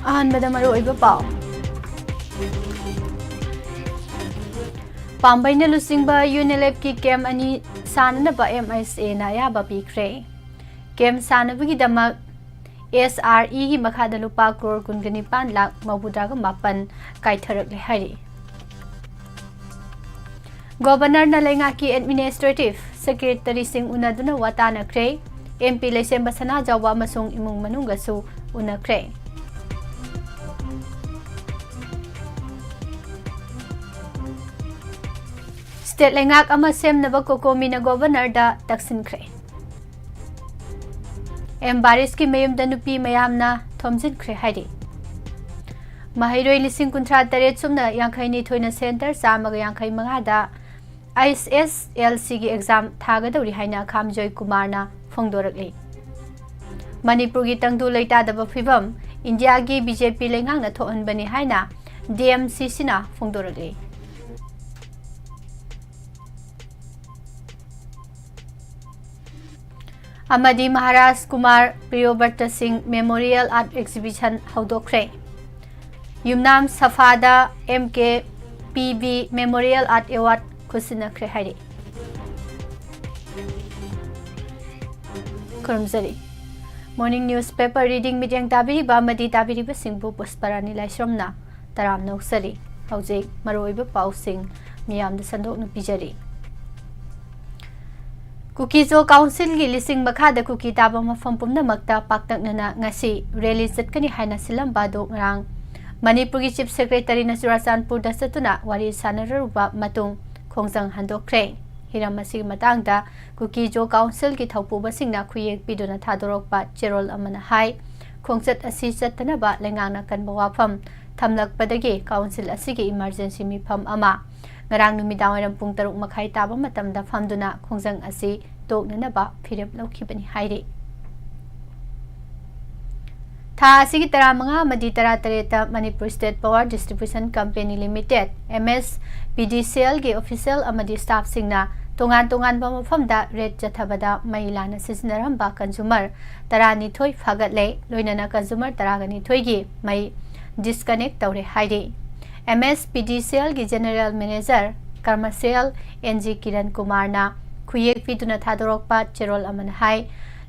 अहनबदा मरुओइबा पाव पांबैना लुसिंगबा यूनिलेप की कैम अनि साननबा MSA ना याबा पीख्रे कैम सानबगी दमक SRE की मखादा लुपा करोड़ कुनगनी 5 लाख मौबुदागा मापन काइथरक हारी गवर्नर ना लेंगा की एडमिनिस्ट्रेटिव सेक्रेटरी सिंह उनदुना वातानख्रे MP लेसेम बसना जावा मसुंग इमुंग मनुंगसु उनख्रे स्टेट लेंगाक अमा सेमनबा कोकोमीना गवर्नर दा तक्सिनख्रे बारिश की मयुम नुपी मयामना थोमजिनख्रे हाइदि महैरोई लिसिंग कुंथ्रा तरेट सुमना यांखैनी थोइना सेंटर चामगा यांखै मंगादा ISSLC की एग्जाम थागदौरी हाइना खामजोय कुमारना फोंदोरकले मणिपुर की तंगदु लेतादबा फिबम इंडिया की BJP लेंगांगना थोहनबनी हाइना DMCC ना फोंदोरकले अमदी महाराज Kumar Priyovrat Singh memorial art exhibition हौदोख्रे युमनाम सफादा MKPB मेमोरियल आर्ट अवार्ड खुसिनख्रे हाइदि खुरमजरी मॉर्निंग न्यूज़पेपर रीडिंग मीडियम ताबिरिबा मदी ताबिरिबा सिंहबु पुष्परानी लाइश्रमना तराम नौसरी हौजिक मरोइबा पाउसिंग मियामदा संदोकनु पिजरी कुकीजो काउंसिल की लिसिंग मखादा कुकी ताबा मफम पुमनमक्ता पाक्तकनना ngasi रैली चटकनी हाइना सिलंबा दो ngrang मणिपुर की चीफ सेक्रेटरी न चुराचांदपुर दा चतुना वारी सानररुबा मतुंग खोंजंग हंदोख्रे हिरम मसी मतंगदा कुकीजो काउंसिल की थौपुबसिंगना खुयेक पिदुना थादोरकपा चेरोल अमना हाई खोंचत असि चतनबा लेंगांगना कनबा वाफम थमलकपदगी काउंसिल असि की इमरजेंसी मिफम अमा ngarang numidawaram pung 6 makhai taba matamda famduna khongjang asi toknanaba phirep laukhibani hairi tha asigi 15 amadi 13 ta Manipur State Power Distribution Company Limited MSPDCL ge official amadi staff singna tongan ba mafamda red jathabada mailana siznaramba consumer tarani thoi phagatle loinana consumer taragani thoi gi mai disconnect tawre hairi MSPDCL की general manager commercial NG Kiran Kumar ना खुयेक पिदुना थादोरकपा चेरोल अमन high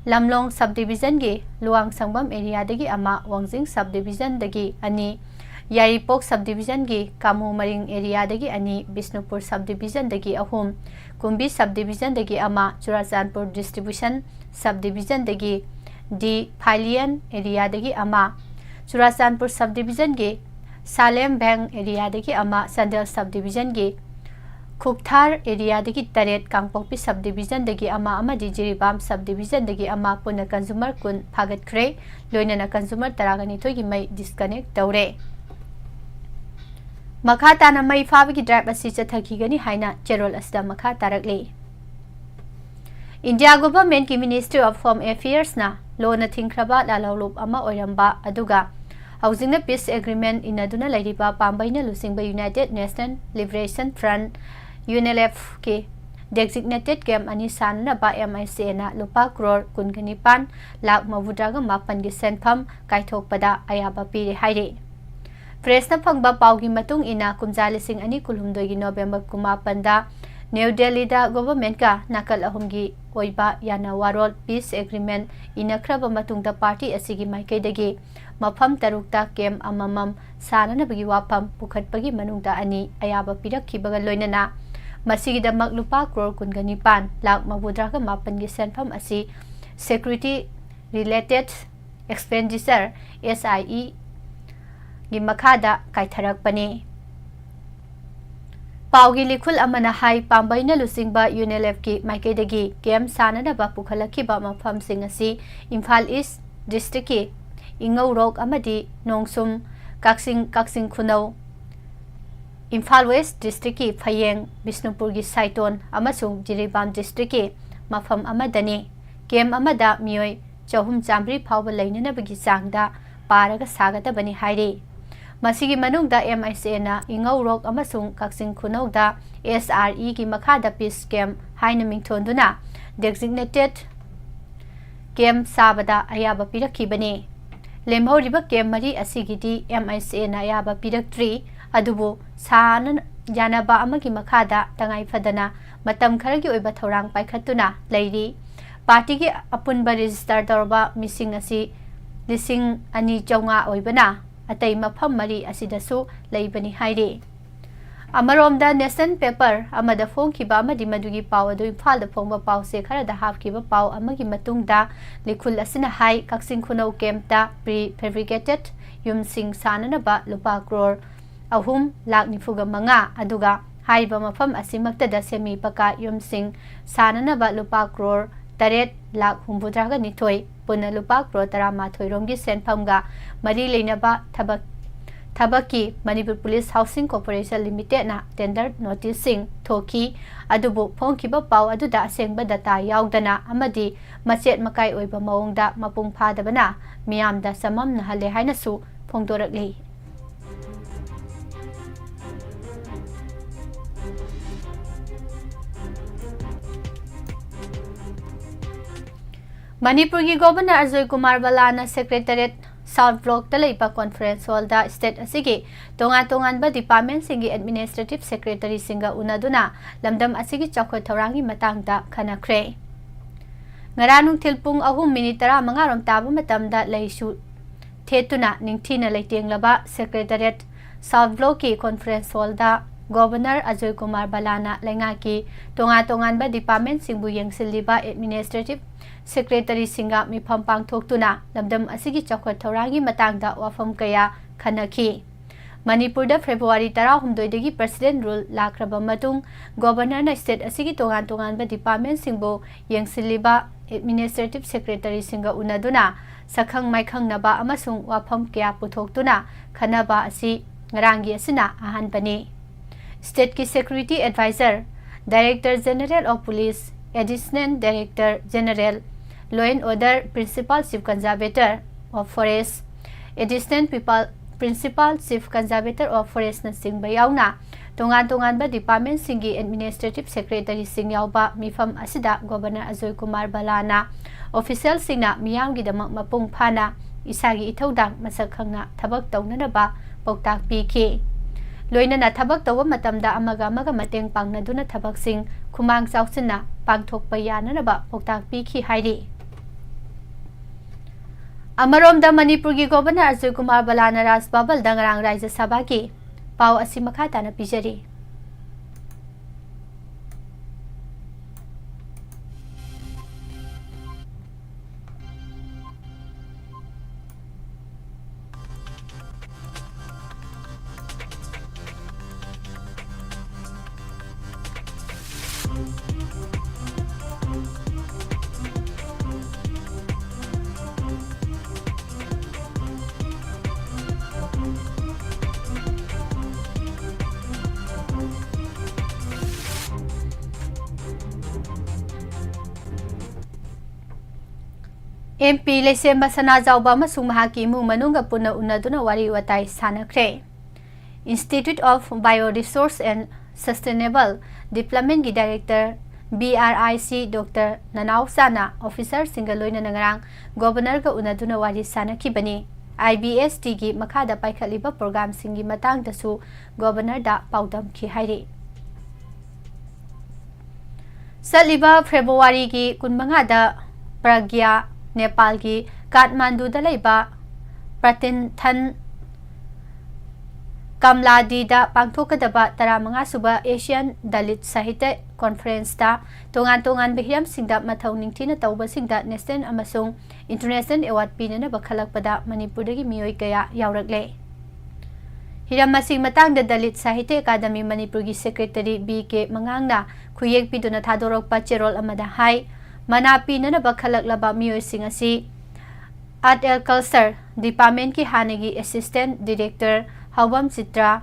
लमलोंग sub division की Luong संगबम area दगी अमा Wangjing सब division दगी अनि यारीपोक sub division की Camus मरिंग area दगी अनि बिष्णुपुर सब डिवीजन दगी अहुम कुंबी सब डिवीजन दगी अमा चुराचांदपुर डिस्ट्रीब्यूशन सब डिवीजन दगी डी फाइलियन एरिया दगी अमा चुराचांदपुर सब डिवीजन की सालेम बैंक एरिया दगी अमा संदल सब डिवीजन की खुकथार एरिया दगी तरेट कांगपोकपी सब डिवीजन दगी अमा अमदी जिरीबाम सब डिवीजन दगी अमा पुन कंज्यूमर कुन फागतख्रे लोइनना कंज्यूमर तरागनी थोगी मई डिस्कनेक्ट तौरे मखा ताना मई फाबगी ड्राइव असि चथखिगनी हाइना चेरोल असदा मखा तारकले इंडिया गवर्नमेंट की मिनिस्ट्री ऑफ होम अफेयर्स ना लोना थिंख्रबा लालौलुप अमा ओइरंबा अदुगा हाउसिंग पीस एग्रीमेंट इनदुना लैरिबा पांबैना लुसिंगबा यूनाइटेड नेशनल लिबरेशन फ्रंट यूनिलेफ के डेजिग्नेटेड कैम अनि साननबा MICA ना लुपा करोड़ 19 लाख मबुदागा मापन की सेनफम काइथोकपदा अयाबा पीरे हाइरे प्रेसना फंगबा पाउगी मतुंग इना कुमजा लिसिंग अनि कुलहुमदोई की नवंबर 9 न्यू दिल्ली दा गवर्नमेंट का नाकल अहुमगी ओइबा याना वारोल पीस एग्रीमेंट इनख्रबा मतुंगदा पार्टी असिगी माइकैदगी मफम तरुकता केम अममम साननबगी वाफम पुखटपगी मनुंगदा अनि अयाबा पिरखिबगा लोइनना मसिगिदमक लुपा करोड़ 19 लाख मबुद्रागा मापन की सेनफम असि सिक्योरिटी रिलेटेड एक्सपेंडिचर SIE गी मखादा काइथरकपनी पाउगी लिखुल अमना हाई पांबैना लुसिंगबा यूनिलेफ की माइकेदगी केम साननबा पुखलखिबा मफम सिंग असि इम्फाल ईस्ट डिस्ट्रिक्ट की इंगौरोक अमदी नोंगसुम काक्सिंग खुनौ इम्फाल वेस्ट डिस्ट्रिक्ट की फयेंग बिष्णुपुर की साइटोन अमसुंग जिरीबाम डिस्ट्रिक्ट की मफम अमदनी केम अमदा मियोय चहुम चामरी फावब लैननबगी चांगदा पारगा सागदबनी हाइरे मसिगी मनुंगदा MICA ना इंगौरोक अमसुंग काक्सिंग खुनौदा SRE की मखादा पीस कैम हाइना मिंथोंदुना डेजिग्नेटेड ꯀꯦꯝ ꯁꯥꯕꯗ ꯑꯌꯥꯕ ꯄꯤꯔꯛꯈꯤꯕꯅꯤ꯫ ꯂꯦꯝꯍꯧꯔꯤꯕ ꯀꯦꯝ ꯃꯔꯤ ꯑꯁꯤꯒꯤꯗꯤ MICAꯅ ꯑꯌꯥꯕ ꯄꯤꯔꯛꯇ꯭ꯔꯤ, ꯑꯗꯨꯕꯨ ꯌꯥꯅꯕ ꯑꯃꯒꯤ ꯃꯈꯥꯗ ꯇꯉꯥꯏꯐꯗꯅ ꯃꯇꯝ ꯈꯔꯒꯤ ꯑꯣꯏꯕ ꯊꯧꯔꯥꯡ ꯄꯥꯏꯈꯠꯇꯨꯅ ꯂꯩꯔꯤ꯫ ꯄꯥꯔꯇꯤꯒꯤ ꯑꯄꯨꯟꯕ ꯔꯦꯖꯤꯁꯇꯔ ꯇꯧꯔꯕ ꯃꯤꯁꯤꯡ ꯑꯁꯤ 2,900 ꯑꯣꯏꯕꯅ ꯑꯇꯩ ꯃꯐꯝ ꯃꯔꯤ ꯑꯁꯤꯗꯁꯨ ꯂꯩꯕꯅꯤ ꯍꯥꯏꯔꯤ꯫ ꯑꯃꯔꯣꯝꯗ ꯅꯦꯁꯅꯦꯜ ꯄꯦꯄꯔ ꯑꯃꯗ ꯐꯣꯡꯈꯤꯕ ꯑꯃꯗꯤ ꯃꯗꯨꯒꯤ ꯄꯥꯎ ꯑꯗꯨ ꯏꯝꯐꯥꯜꯗ ꯐꯣꯡꯕ ꯄꯥꯎꯆꯦ ꯈꯔꯗ ꯍꯥꯞꯈꯤꯕ ꯄꯥꯎ ꯑꯃꯒꯤ ꯃꯇꯨꯡꯗ ꯂꯤꯈꯨꯜ ꯑꯁꯤꯅ ꯍꯥꯏ ꯀꯛꯆꯤꯡ ꯈꯨꯅꯧ ꯀꯦꯝꯞꯇ ꯄ꯭ꯔꯤ-ꯐꯦꯕ꯭ꯔꯤꯀꯦꯇꯦꯗ ꯌꯨꯝꯁꯤꯡ ꯁꯥꯅꯅꯕ ꯂꯨꯄꯥ ꯀ꯭ꯔꯣꯔ 3,95,00,000 ꯑꯗꯨꯒ ꯍꯥꯏꯔꯤꯕ ꯃꯐꯝ ꯑꯁꯤꯃꯛꯇꯗ ꯁꯦꯃꯤ ꯄꯀꯥ ꯌꯨꯝꯁꯤꯡ ꯁꯥꯅꯅꯕ ꯂꯨꯄꯥ ꯀ꯭ꯔꯣꯔ 8,62,200 ꯄꯨꯟꯅ ꯂꯨꯄꯥ ꯀ꯭ꯔꯣꯔ 13 ꯔꯣꯝꯒꯤ ꯁꯦꯟꯐꯝꯒ ꯃꯔꯤ ꯂꯩꯅꯕ ꯊꯕꯛꯀꯤ ꯃꯅꯤꯄꯨꯔ ꯄꯨꯂꯤꯁ ꯍꯥꯎꯁꯤꯡ ꯀꯣꯔꯄꯣꯔꯦꯁꯟ ꯂꯤꯃꯤꯇꯦꯗꯅ ꯇꯦꯟꯗꯔ ꯅꯣꯇꯤꯁꯁꯤꯡ ꯊꯣꯛꯈꯤ, ꯑꯗꯨꯕꯨ ꯐꯣꯡꯈꯤꯕ ꯄꯥꯎ ꯑꯗꯨꯗ ꯑꯁꯦꯡꯕ ꯗꯇꯥ ꯌꯥꯎꯗꯅ ꯑꯃꯗꯤ ꯃꯆꯦꯠ ꯃꯀꯥꯏ ꯑꯣꯏꯕ ꯃꯑꯣꯡꯗ ꯃꯄꯨꯡ ꯐꯥꯗꯕꯅ ꯃꯤꯌꯥꯝꯗ ꯆꯃꯝꯅꯍꯜꯂꯦ ꯍꯥꯏꯅꯁꯨ ꯐꯣꯡꯗꯣꯔꯛꯂꯤ꯫ ꯃꯅꯤꯄꯨꯔꯒꯤ governor Ajoy Kumar ꯕꯂꯥꯅ secretariat south ꯕ꯭ꯂꯣꯛꯇ ꯂꯩꯕ ꯀꯣꯟꯐꯔꯦꯟꯁ ꯍꯣꯜꯗ ꯁ꯭ꯇꯦꯠ ꯑꯁꯤꯒꯤ ꯇꯣꯉꯥꯟ-ꯇꯣꯉꯥꯟꯕ ꯗꯤꯄꯥꯔꯠꯃꯦꯟꯠꯁꯤꯡꯒꯤ ꯑꯦꯗꯃꯤꯅꯤꯁꯇ꯭ꯔꯦꯇꯤꯕ ꯁꯦꯀ꯭ꯔꯦꯇꯔꯤꯁꯤꯡꯒ ꯎꯅꯗꯨꯅ ꯂꯝꯗꯝ ꯑꯁꯤꯒꯤ ꯆꯥꯎꯈꯠ ꯊꯧꯔꯥꯡꯒꯤ ꯃꯇꯥꯡꯗ ꯈꯟꯅꯈ꯭ꯔꯦ꯫ ꯉꯔꯥꯡ ꯅꯨꯡꯊꯤꯜ ꯄꯨꯡ 3:35 ꯔꯣꯝ ꯇꯥꯕ ꯃꯇꯝꯗ ꯂꯩꯁꯨ ꯊꯦꯠꯇꯨꯅ ꯅꯤꯡꯊꯤꯅ ꯂꯩꯇꯦꯡꯂꯕ ꯁꯦꯀ꯭ꯔꯦꯇꯔꯤꯌꯦꯠ ꯁꯥꯎꯊ ꯕ꯭ꯂꯣꯛꯀꯤ ꯀꯣꯟꯐꯔꯦꯟꯁ ꯍꯣꯜꯗ ꯒꯣꯚꯔꯅꯔ ꯑꯖꯣꯏ ꯀꯨꯃꯥꯔ ꯕꯂꯥꯅ ꯂꯩꯉꯥꯛꯀꯤ ꯇꯣꯉꯥꯟ-ꯇꯣꯉꯥꯟꯕ ꯗꯤꯄꯥꯔꯠꯃꯦꯟꯠꯁꯤꯡꯕꯨ ꯌꯦꯡꯁꯤꯜꯂꯤꯕ ꯑꯦꯗꯃꯤꯅꯤꯁꯇ꯭ꯔꯦꯇꯤꯕ ꯁꯦꯀ꯭ꯔꯦꯇꯔꯤꯁꯤꯡꯒ ꯃꯤꯐꯝ ꯄꯥꯡꯊꯣꯛꯇꯨꯅ ꯂꯝꯗꯝ ꯑꯁꯤꯒꯤ ꯆꯥꯎꯈꯠ ꯊꯧꯔꯥꯡꯒꯤ ꯃꯇꯥꯡꯗ ꯋꯥꯐꯝ ꯀꯌꯥ ꯈꯟꯅꯈꯤ꯫ ꯃꯅꯤꯄꯨꯔꯗ ꯐꯦꯕ꯭ꯔꯨꯋꯥꯔꯤ 12ꯗꯒꯤ ꯄ꯭ꯔꯁꯤꯗꯦꯟꯠ ꯔꯨꯜ ꯂꯥꯛꯈ꯭ꯔꯕ ꯃꯇꯨꯡ ꯒꯣꯚꯔꯅꯔꯅ ꯁ꯭ꯇꯦꯠ ꯑꯁꯤꯒꯤ ꯇꯣꯉꯥꯟ-ꯇꯣꯉꯥꯟꯕ ꯗꯤꯄꯥꯔꯠꯃꯦꯟꯠꯁꯤꯡꯕꯨ ꯌꯦꯡꯁꯤꯜꯂꯤꯕ ꯑꯦꯗꯃꯤꯅꯤꯁꯇ꯭ꯔꯦꯇꯤꯕ ꯁꯦꯀ꯭ꯔꯦꯇꯔꯤꯁꯤꯡꯒ ꯎꯅꯗꯨꯅ ꯁꯛꯈꯪ ꯃꯥꯏꯈꯪꯅꯕ ꯑꯃꯁꯨꯡ ꯋꯥꯐꯝ ꯀꯌꯥ ꯄꯨꯊꯣꯛꯇꯨꯅ ꯈꯟꯅꯕ ꯑꯁꯤ ꯉꯔꯥꯡꯒꯤ ꯑꯁꯤꯅ ꯑꯍꯥꯟꯕꯅꯤ꯫ ꯁ꯭ꯇꯦꯠꯀꯤ security adviser, director general of police, additional director general, law and order, principal chief conservator of forest, additional principal chief conservator of ꯐꯣꯔꯦꯁꯠꯅꯆꯤꯡꯕ ꯌꯥꯎꯅ ꯇꯣꯉꯥꯟ-ꯇꯣꯉꯥꯟꯕ ꯗꯤꯄꯥꯔꯠꯃꯦꯟꯠꯁꯤꯡꯒꯤ ꯑꯦꯗꯃꯤꯅꯤꯁꯇ꯭ꯔꯦꯇꯤꯕ ꯁꯦꯀ꯭ꯔꯦꯇꯔꯤꯁꯤꯡ ꯌꯥꯎꯕ ꯃꯤꯐꯝ ꯑꯁꯤꯗ ꯒꯣꯚꯔꯅꯔ ꯑꯖꯣꯏ ꯀꯨꯃꯥꯔ ꯕꯂꯥꯅ ꯑꯣꯐꯤꯁꯤꯌꯦꯜꯁꯤꯡꯅ ꯃꯤꯌꯥꯝꯒꯤꯗꯃꯛ ꯃꯄꯨꯡ ꯐꯥꯅ ꯏꯁꯥꯒꯤ ꯏꯊꯧꯗꯥꯡ ꯃꯁꯛ ꯈꯪꯅ ꯊꯕꯛ ꯇꯧꯅꯅꯕ ꯄꯥꯎꯇꯥꯛ ꯄꯤꯈꯤ꯫ ꯂꯣꯏꯅꯅ ꯊꯕꯛ ꯇꯧꯕ ꯃꯇꯝꯗ ꯑꯃꯒ ꯑꯃꯒ ꯃꯇꯦꯡ ꯄꯥꯡꯅꯗꯨꯅ ꯊꯕꯛꯁꯤꯡ ꯈꯨꯃꯥꯡ ꯆꯥꯎꯁꯤꯟꯅ ꯄꯥꯡꯊꯣꯛꯄ ꯌꯥꯅꯅꯕ ꯄꯥꯎꯇꯥꯛ ꯄꯤꯈꯤ ꯍꯥꯏꯔꯤ꯫ ꯑꯃꯔꯣꯝꯗ ꯃꯅꯤꯄꯨꯔꯒꯤ ꯒꯣꯚꯔꯅꯔ ꯑꯖꯣꯏ ꯀꯨꯃꯥꯔ ꯕꯂꯥꯅ ꯔꯥꯖ ꯕꯥꯕꯜꯗ ꯉꯔꯥꯡ ꯔꯥꯖ꯭ꯌ ꯁꯚꯥꯒꯤ ꯄꯥꯎ ꯑꯁꯤ ꯃꯈꯥ ꯇꯥꯅ ꯄꯤꯖꯔꯤ꯫ MP Leisemba Sanajauba amasung mahaki imung manungga punna unaduna wari watai sanakre. Institute of Bioresource and Sustainable Development gi Director BRIC Dr. Nanau Sana Officer Singaloina Nangarang Governor ga unaduna wari sanakibani. IBST gi makada paikaliba program singi matang dasu Governor da paudam ki hairi. Saliba February gi kunmangada Pragya Nepal ki Kathmandu da laiba Pratintan Kamladi da pangthokadaba 15 suba Asian Dalit Sahitya Conference da tongan bihiam singda mathau ningthina tauba singda national amasung international award pinana bakhalakpada Manipurdagi miyoi kaya yaurakle. Hiram masing matang da Dalit Sahitya Academy Manipurgi Secretary BK Mangangna khuyek piduna thadorokpa cherol amada hai Manapi na bakalaklaba miyoy singasi Art and Culture Department ki hanagi Assistant Director Hawam Chitra,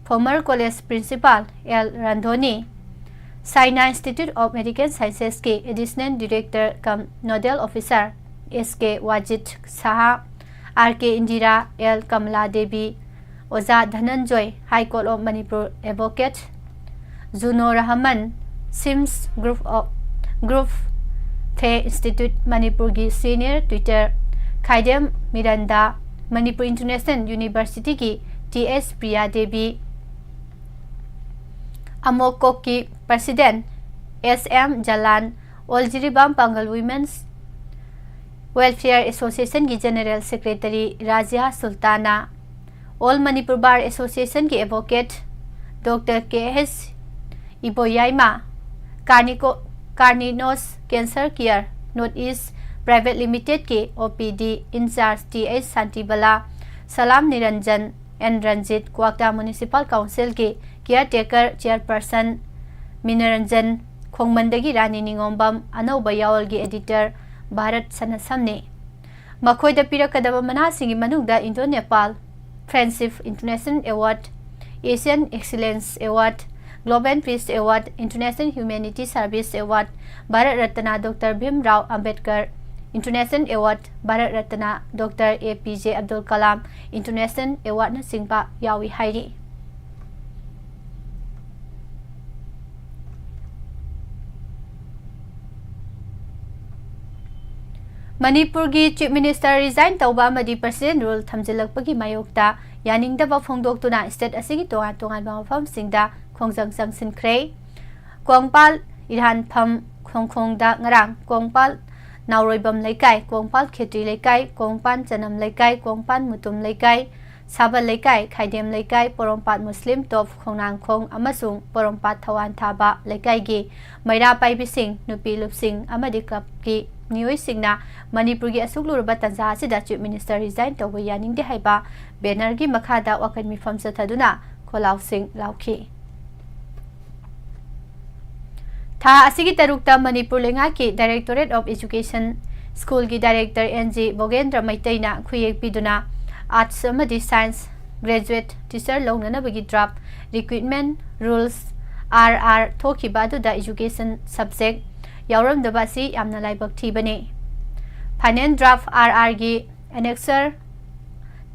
former College Principal L. Randhoni, Saina Institute of Medical Sciences ki Additional Director cum Nodal Officer SK Wajid Saha, RK Indira L. Kamala Devi, Oza Dhananjoy, High Court of Manipur Advocate, Zuno Rahman, Sims Group थे institute Manipur की senior ट्विटर Khaidem Miranda Manipur international university की TS Priya Devi अमोकोक की president SM Jalan ओल्जिरिबाम Pangal women's welfare association की general secretary Razia Sultana all Manipur bar association की advocate doctor KS Iboyaima कार्निनोस cancer care north east private limited के OPD incharge TH Shantibala Salam Niranjan N Ranjit Kwakta municipal council के केयर टेकर चेयरपर्सन मिनरंजन खोंगमंदगी रानी निंगोंबम अनौबा यावल की एडिटर भारत सनसम ने मखोइदा पिरकदब मनासिंगी मनुंगदा Indo Nepal friendship international award Asian excellence award global peace award international humanity service award Bharat Ratna doctor Bhimrao Ambedkar international award Bharat Ratna doctor APJ Abdul Kalam international award न सिंबा यावी हाइरी मणिपुर की चीफ मिनिस्टर रिजाइन तौबा मदी प्रेसिडेंट रूल थमजिलकपगी मायोक्ता यानिंगदबा फोंदोक्तुना स्टेट असिगी तोंगान तोंगान मफमसिंगदा खोंजंग संगसिनख्रे कोंगपाल इरहानफम खोंखोंगदा ngarang कोंगपाल नावरोइबम लेकाई कोंगपाल खेत्री लेकाई कोंगपान चनम लेकाई कोंगपान मुतुम लेकाई साबल लेकाई खाइदेम लेकाई पोरोमपात मुस्लिम टॉप खोंगनांगखोंग अमसुंग पोरोमपात थवान थाबा लेकाई गी मैरा पाइबिसिंग नुपी लुपसिंग अमदि क्लब की नियोइसिंगना मणिपुर की असुगलुरबा तंजा असिदा चीफ मिनिस्टर रिजाइन तौबा यानिंगदे हाइबा बैनर की मखादा वाकन मिफम सथदुना खोलाउसिंग लाउखी था असिगी तरुक्ता मणिपुर लेंगा की डायरेक्टोरेट ऑफ एजुकेशन स्कूल की डायरेक्टर NG बोगेंद्र मैतैना खुयेक पिदुना आर्ट्स अमदि साइंस ग्रेजुएट टीचर लौननबगी ड्राफ्ट रिक्रूटमेंट रूल्स RR थोखिबा दुदा एजुकेशन सब्जेक्ट यावरमदबासी यामना लाइबक थीबने फाइनल ड्राफ्ट RR की एनेक्सर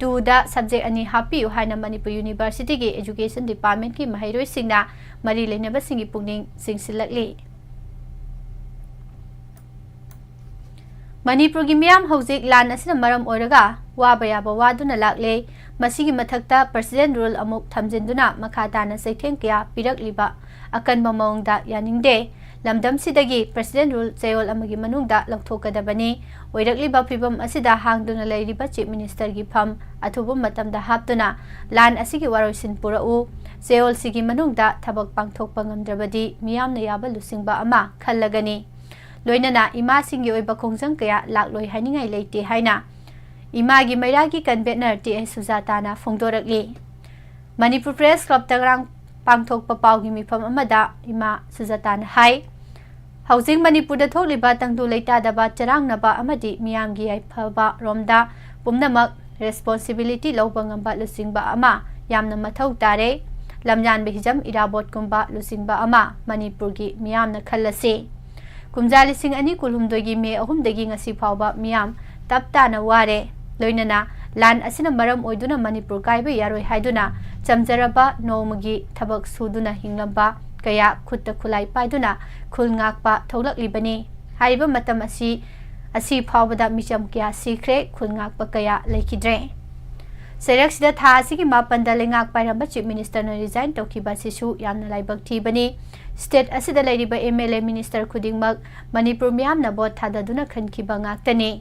2 दा सब्जेक्ट अनि हापियु हाइना मणिपुर यूनिवर्सिटी की एजुकेशन डिपार्टमेंट की महैरोइ सिंगना मरी लेनबसिंगी पुंगनिंग सिंगसिलकली मणिपुर की मियाम हौजिक लान असिना मरम ओइरगा वाबा याबा वादुना लाकले मसिगी मथक्ता प्रेसिडेंट रूल अमुक थमजिंदुना मखाताना सैथें कया पिरकलिबा अकनबा मौंगदा यानिंगदे लमदम सिदगी प्रेसिडेंट रूल चयोल अमगी मनुंगदा लौथोकदबनी ओइरकलिबा फिबम असिदा हांगदुना लैरिबा चीफ मिनिस्टर की फम अथुबम मतमदा हापदुना लान असिगी वारोइसिन पुरउ चयोल सिगी मनुंगदा थबक पांगथोकपा ngamdrabadi मियामना याबा लुसिंगबा अमा खल्लगनी लोइनना इमा सिंगी ओइबा खोंजंग कया लाकलोइ हाइनिंगाइ लेते हाइना इमा की मैरा की कन्वेनर TS सुजाताना फोंदोरकली मणिपुर प्रेस क्लब तगरांग पांगथोकपा पाउगी मिफम अमदा इमा सुजाताना हाई हौजिंग मणिपुर थोकलिबा तंगदु लेतादबा चरांगनबा अमदि मियामगी याइफबा रोमदा पुमनमक रेस्पोंसिबिलिटी लौबा ngamba लुसिंगबा अमा यामना मथौ तारे लमजान बेहिजम इराबोट कुंबा लुसिंगबा अमा मणिपुर की मियामना खल्लसे कुमजा लिसिंग अनि कुलहुमदोगी मे अहुमदगी ngasi फावबा मियाम तपताना वारे लोइनना लान असिना मरम ओइदुना मणिपुर काइबा यारोइ हाइदुना चमजरबा नोमगी थबक सुदुना हिंगलंबा कया खुत्त खुलाई पाइदुना खुलंगाकपा थौलकलिबनी हाइबा मतम असी फावबदा मिचम कया सीख्रे खुलंगाकपा कया लेखिद्रे सेरक्सिदा था असिगी मापनदा लेंगाक पाइरंबा चीफ मिनिस्टर न रिजाइन तौखिबा सिसु यामना लाइबक थीबनी स्टेट असिदा लैरिबा MLA मिनिस्टर खुदिंगमक मणिपुर मियामना बोट थाददुना खनखिबा ngaktani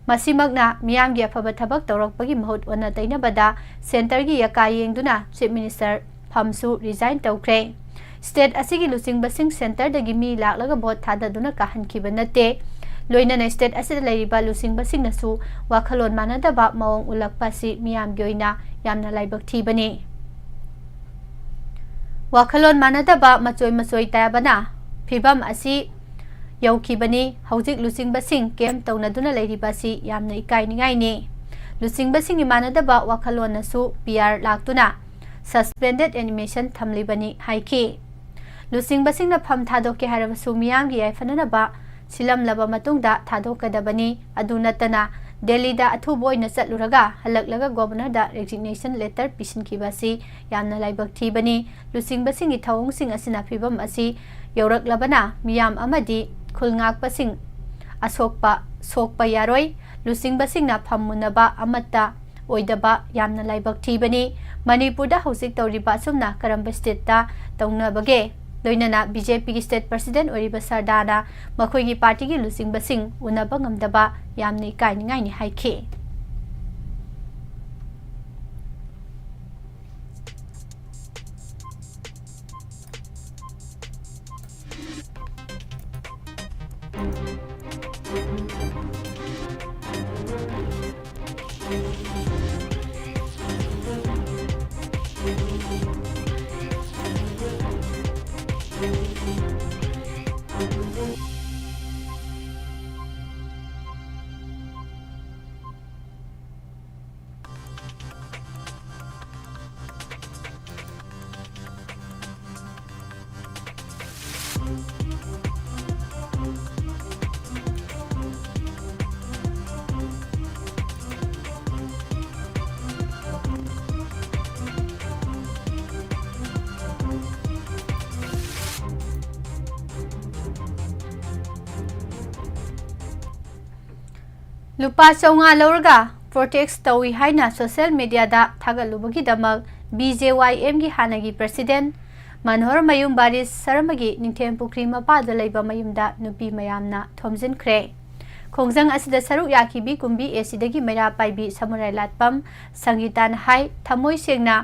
मसिमगना मियामगी अफबा थबक तौरकपगी महूत ओना तैनबदा सेंटर की यका येंगदुना चीफ मिनिस्टर फमसु रिजाइन तौख्रे स्टेट असिगी लुसिंगबसिंग सेंटर दगी मी लाकलगा बोट थाददुना काहनखिबा नते लोइनना स्टेट असिदा लैरिबा लुसिंगबसिंगनसु वाखलोन मानदबा मवंग उलकपासी मियामगी ओइना यामना लाइबक थीबनी वाखलोन मानदबा मचोय मचोय ताबना फिबम असि यौखिबनी हौजिक लुसिंगबसिंग केम तौनदुना लैरिबासी यामना इकाइनिगाइनी लुसिंगबसिंग मानदबा वाखलोनसु PR लाक्तुना सस्पेंडेड एनिमेशन थमलिबनी हाइखि लुसिंगबसिंगना फम थादोके हारबसु मियामगी याइफननबा सिलमलबा मतुंगदा थादोकदबनी अदु नतना दिल्लीदा अथुबोइना चलुरगा हलकलगा गवर्नरदा रेजिग्नेशन लेटर पिसिनखिबासी यामना लाइबक थीबनी लुसिंगबसिंगी थवंगसिंग असिना फिबम असि यौरकलबना मियाम अमदि खुलंगाकपसिंग सोकपा यारोई लुसिंगबसिंगना फम्मुनबा अमत्ता ओइदबा यामना लाइबक थीबनी मणिपुरदा हौसिक तौरिबा सुमना करंब स्टेटता तौनबगे लोइनना बीजेपी की स्टेट प्रेसिडेंट ओरिबा सरदाना मखोइगी पार्टी की लुसिंगबसिंग उनबा ngamdaba यामनी काइनिंगाइनि हाइखे लुपा चौंगा लौरगा प्रोटेक्ट तौई हाइना सोशल मीडिया दा थागलुबगीदमक BJYM की हानगी प्रेसिडेंट मनोहर मयूम बारिस सरमगी निंथेम पुखरी मपाद लैबा मयूमदा नुपी मयामना थोमजिनख्रे खोंजंग असिदा सरुक याखिबी कुंबी एसिदगी मैरा पाइबी समुराय लाटपम संगीतान हाई थमोय सेंगना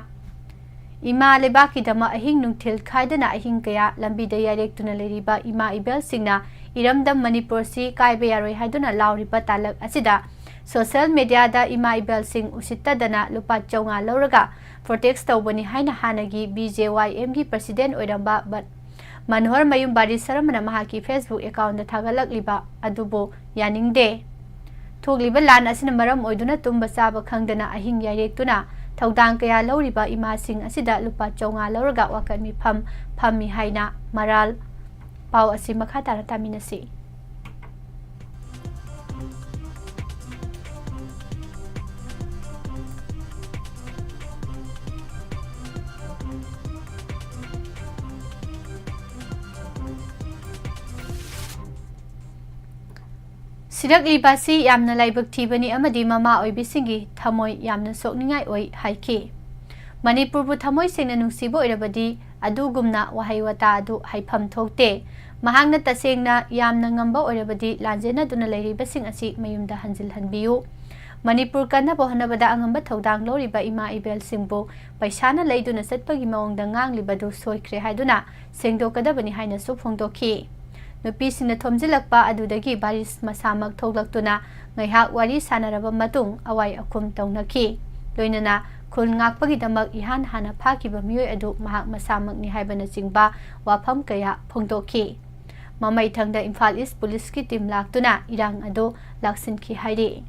इमा लेबाकीदमा अहिंग नुंथिल खाइदना अहिंग कया लंबीदा यारेक्तुना लेरिबा इमा इबेल सिंगना इरमदम मणिपुर सी कायबे यारोय हाइदुना लाउरिबा तालक असिदा सोशल मीडिया दा इमा इबेल सिंग उसित्तदना लुपा चौंगा लौरगा प्रोटेक्ट तौबनी हाइना हानगी BJYM की प्रेसिडेंट ओइरंबा मनोहर मयूम बारिस सरमना महाकी फेसबुक अकाउंट थागलकलिबा अदुबो यानिंगदे थोगलिबा लान असिना मरम ओइदुना तुम्बा चाबा खंगदना अहिंग यारेक्तुना थौदांग कया लौरिबा इमा सिंग असिदा लुपा चौंगा लौरगा वाकमी फमी हाइना मराल पाव असी मखा तारा तामिनसी सिरकलिबासी यामना लाइबक थीबनी अमदी ममा ओइबिसिंगी थमोय यामना सोकनिंगाय ओइ हाइखि मणिपुरबु थमोय सेंगना नुसिबो ओइरबदी अदुगुमना वहाई वता अदु हाइफम थोकते महांगना तसेंगना यामना ngamba ओइरबदी लांजेना दुना लेरिबसिंग असि मयुमदा हंजिल हनबियु मणिपुर कन्ना बोहनबदा अंगamba थौदांग लोरिबा इमा इबेल सिंगबो पैसाना लेदुना सत्पगी मवंगदा nganglibadu सोइख्रे हाइदुना सेंगदोकदबनी हाइनासु फोंदोखि नुपीसिंगना थोमजिलकपा अदुदगी बारिस मसामक थोगलक्तुना ngaiha wari sanaraba matung awai akum taunaki loinana khul ngakpagidamak ihan hana phakiba miyoi adu mahak masamak ni haibana chingba wapham kaya phongdokhi mamai thangda Imphal East Police ki team laktuna irang adu laksinki hairi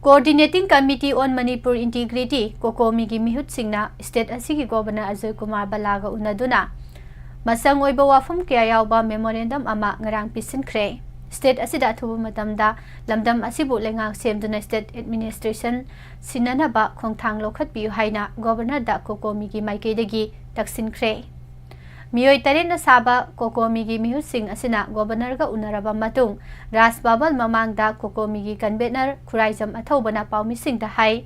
Coordinating Committee on Manipur Integrity Kokomi gi mihut singna state asigi governor Ajay Kumar Balaga unaduna masang oiba wafam kaya yawba memorandum ama ngarang pisinkhre state asida thubu matamda lamdam asibu lengang semduna state administration sinanaba khongthang lokhat piu haina governor da Kokomi gi maikeidagi taksinkhre मियोई तरेना साबा कोकोमी की मिहु सिंह असिना governor का उनरबा मतुंग रास बाबल ममांगदा कोकोमी की convener खुराइजम अथौबना पाउमी Singh दा high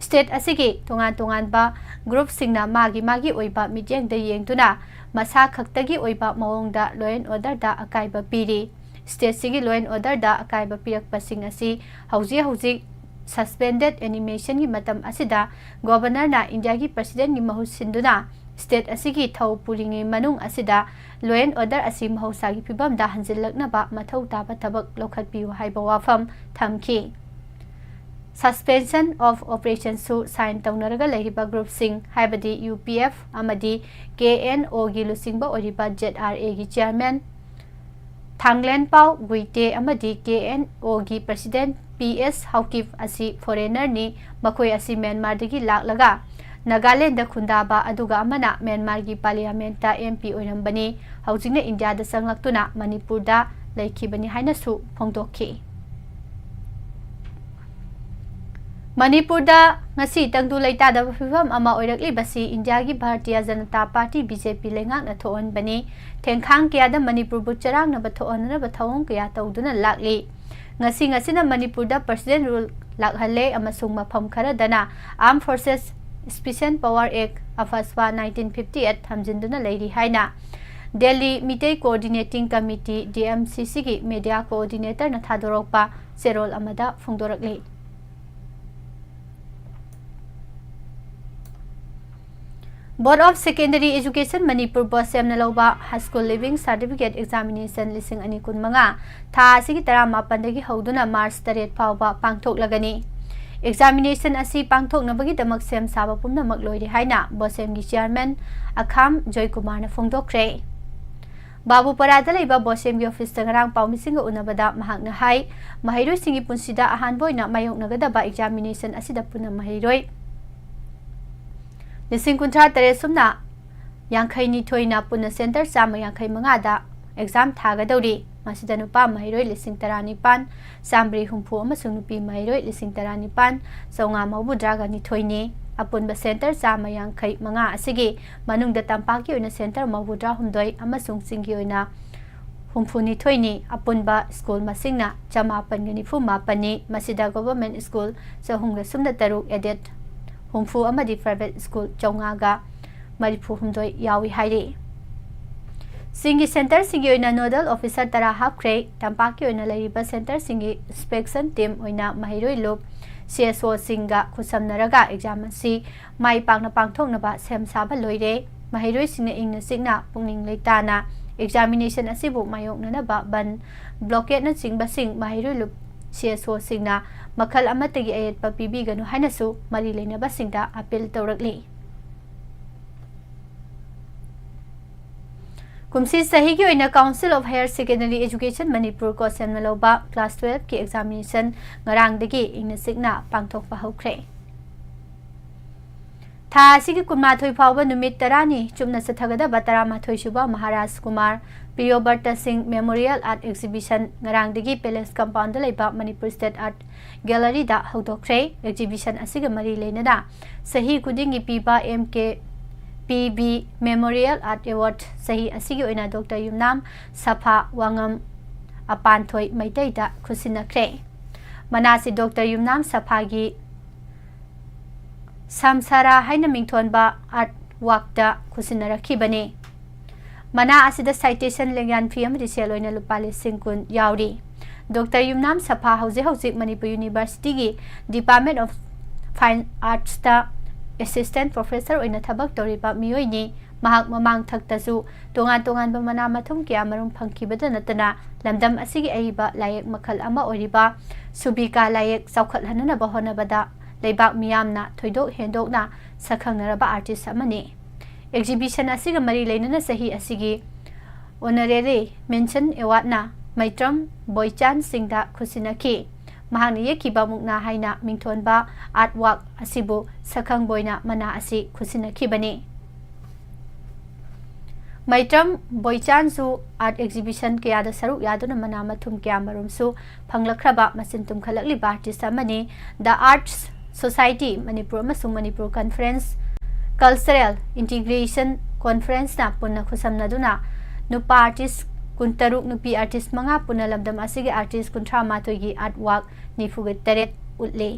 state असिगी तोंगान तोंगान बा ग्रुप सिंगना मागी ओइबा मिजेंग दा येंगतुना मसा खक्तगी ओइबा मवोंगदा लॉ एंड ऑर्डर दा अकाइबा पीरी स्टेट सिगी लॉ एंड ऑर्डर दा अकाइबा पिरकपा सिंह असि हौजी सस्पेंडेड एनिमेशन की मतम असिदा गवर्नर ना इंडिया की प्रेसिडेंट की महु सिंदुना state असigi thau puringi manung asida law and order asi mahausa gi phibam da hanjilaknaba mathau taba thabak lokhat piu haiba wafam thamki suspension of operation su sign taunaraga lehiba group sing haibadi UPF amadi KNO gi lusingba oriba ZRA gi chairman Thanglen Pau Guite amadi KNO gi president PS Haukip asi foreigner ni makoi asi Myanmar dagi laklaga Nagaland da khundaba aduga amana Myanmar gi parliament ta MP oirambani haujingna India da sanglaktuna Manipur da leikibani haina su phongdokhi Manipurda ngasi tangdu leitada fifam ama oirakli basi India gi Bharatiya Janata Party BJP lengak na thoon bani thengkhang kya da Manipur bu charang na bathoon na bathong kya tawduna lakli ngasi na Manipurda president rule lakhalle amasung mafam khara dana Armed Forces Special Power Act afaswa 1958 thamjinduna leiri haina Delhi Meeting Coordinating Committee DMCC gi media coordinator na thadorokpa serol amada phongdorakli Board of Secondary Education Manipur Bosem Naloba High School Living Certificate Examination Lising Ani Kunmanga Tha Sigi Tarama Pandagi Hoduna Mars Taret Pauba Pangtok Lagani Examination Asi Pangtok Nabagi Damak Sem Saba Pumna Magloi Haina Bosem gi Chairman Akham Joy Kumar na Phongdokre Babu Parada Laiba Bosem gi Office Tangarang Paumisinga Unabada Mahak na Hai Mahiroi Singi Punsida Ahanboy na Mayok Nagadaba Examination Asida Puna Mahiroi Lising kuntra tere sumna Yankai ni thoina puna center sama yankai mangada exam thaga dauri masida nupa mahiroi lising tarani pan sambri humpu amasung nupi mahiroi lising tarani pan saunga mabu draga ni thoini apun ba center sama yankai manga asigi manungda tampaki oina center mabu dra humdoi amasung singi oina humpu ni thoini apun ba school masingna chamapan gani fu mapani masida government school sa hunga sumna taruk edit Humfu amadi private school Chongaga Maripu Humdoi Yawi Hairi Singi Center Singi Oina Nodal Officer Tara Hapkre Tampaki Oina Lariba Center Singi Inspection Team Oina Mahiroi Loop CSO Singa Kusam Naraga Exam Si Mai Pang na Pangthong na ba Sem Saba Loire Mahiroi Singa Ingna Signa Pungning Leitana Examination Asibu Mayok na ba ban blockade na Sing Basing Mahiroi Loop CSO Singna Makal amatagi ayat papibi ganu hanasu marilay na basingda apel tawrakli. Kumsi sahigi oina Council of Higher Secondary Education Manipur ko sem naloba class 12 ki examination ngarang dagi ingna signa pangthok pahukre. Tha sigi kunma thoi phawba numit tarani chumna sathagada batara mathoi shuba Maharaj Kumar Priyobarta Singh Memorial Art Exhibition ngarang dagi Palace Compound laiba Manipur State Art Gallery da hodokre exhibition asiga mari lenada sahi kudingi piba MK PB Memorial Art Award sahi asigi oina Dr. Yumnam Sapha Wangam Apanthoi Maitai da khusinakre manasi Dr. Yumnam Sapha gi Samsara haina mingthonba art work da khusinaraki bane mana asida citation lengyan fi amri seloina lupali singkun yauri Dr. Yumnam Sapha Hauzik Manipur University gi Department of Fine Arts ta Assistant Professor oina thabak toriba miyoi ni mahak mamang thaktasu tongan ba mana mathum kya marum phangkibada natana lamdam asigi aiba layak makhal ama oriba subika layak saukhat hanana bahona bada leibak miyamna thoidok hendok na sakhangnaraba artist amani exhibition asiga mari leinana sahi asigi honorary mention award na Maitram Boychan Singda Khusinaki Mahani Yekiba Mukna Haina Mingthonba artwork asibu Sakhang Boyna Mana Asi Khusinaki Bani Maitram Boychan su art exhibition kaya da saruk yaduna mana mathum kya marum su phanglakraba masintum khalakli artist amani The Arts Society Manipur amasung Manipur Conference Cultural Integration Conference na punna khusamnaduna nupa artist Kuntaruk nupi artist mga punalamdam asigi artist kuntra matogi artwork ni fugat taret utle.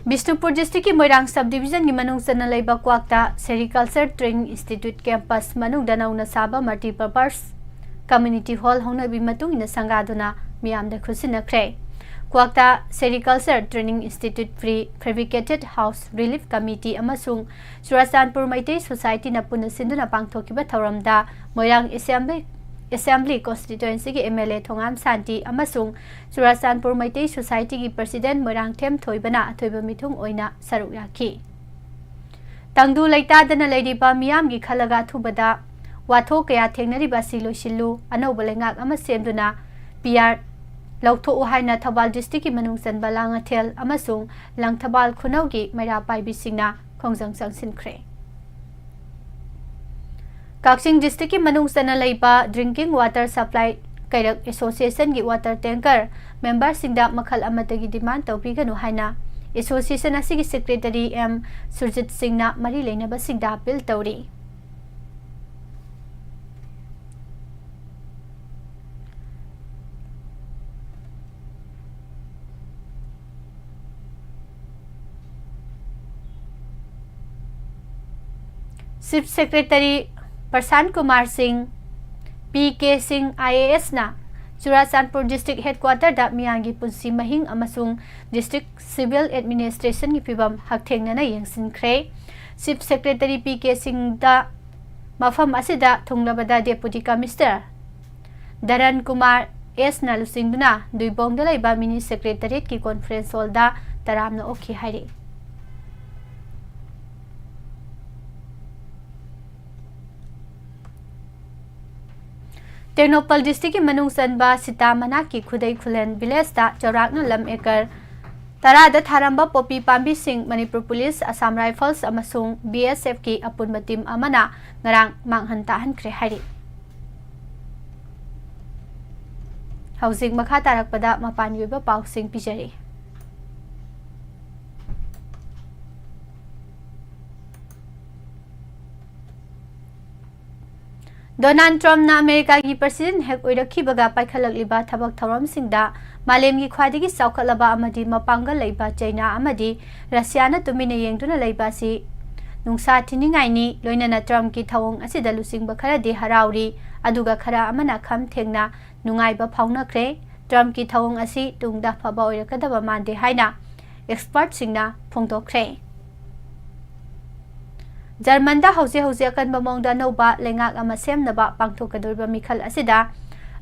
Bishnupur District ki Moirang Subdivision ki manung sana laiba kwakta Sericulture Training Institute Campus manung danaw na saba multipurpose Community Hall hongna bimatung ina sangaduna miyamda khusinakre kwakta Sericulture Training Institute Free Fabricated House Relief Committee amasung Churasanpur Maitai Society na puna sinduna pangthokiba thauramda Moirang Assembly Constituency ki MLA Thongam Santi amasung Churasanpur Maitai Society ki President Moirang Them Thoibana Thoiba Mithung oina saruk yaki tangdu laitadana leiriba miyam gi khalaga thubada Wato kaya thengnari basi loisilu anau balengak ama semduna PR लौथोउ हाइना Thoubal district की मनुंग चनबा लांगाथेल अमसुंग लांथबाल खुनौ की मैरा पाइबिसिंगना खोंजंग संगसिनख्रे काक्सिंग district की मनुंग चना लैबा drinking water supply कैरक एसोसिएशन की वाटर टैंकर मेंबर सिंगदा मखल अमतगी डिमांड तौबिगनु हाइना एसोसिएशन असिगी सेक्रेटरी एम सुरजित सिंगना मरी लेनबा सिंगदा अपील तौरी chief secretary Prashant Kumar Singh P K. Singh IAS ना चुराचांदपुर डिस्ट्रिक्ट हेडक्वार्टर दा मियांगी पुंसी महिंग अमसुंग डिस्ट्रिक्ट सिविल एडमिनिस्ट्रेशन की फिबम हकथेंगना यंगसिनख्रे चीफ सेक्रेटरी पी.के. सिंह दा मफम असिदा थुंगलबदा deputy commissioner Dharun Kumar S ना लुसिंगना दुइबोंगदा लैबा मिनी सेक्रेटरीट की कॉन्फ्रेंस हॉल दा तरामना ओखी हाइरे टेक्नोपल डिस्ट्रिक्ट की मनुंग चनबा सीता मना की खुदई खुलेन विलेज दा चौराकना लम एकर तरादा थारंबा पोपी पांबी सिंह मणिपुर पुलिस असम राइफल्स अमसुंग BSF की अपुनबा टीम अमना ngarang मांगहन ताहनख्रे हाइरि हौजिक मखा तारकपदा मपान योबा पाउसिंग पिजरी डोनाल्ड ट्रम्प ना अमेरिका की प्रेसिडेंट हेक ओइरखिबगा पाइखलकलिबा थबक थौरमसिंगदा मालेमगी ख्वाइदगी चौखलबा अमदी मपांगल लैबा चाइना अमदी रशियाना तुमिना येंगदुना लैबासी नुंसा थिनिंगाइनी लोइनाना ट्रम्प की थवंग असिदा लुसिंगबा खरादि हराउरी अदुगा खरा अमना खम थेंगना नुंगाइबा फाउनख्रे ट्रम्प की थवंग असि तुंगदा फबा ओइरकदबा मानदे हाइना एक्सपर्ट सिंगना फोंदोख्रे जर्मन हौजे हौजे अकनबा मौंगदा नौबा लेंगाक अमा सेमनबा पांगथोकदोरिबा मिखल असिदा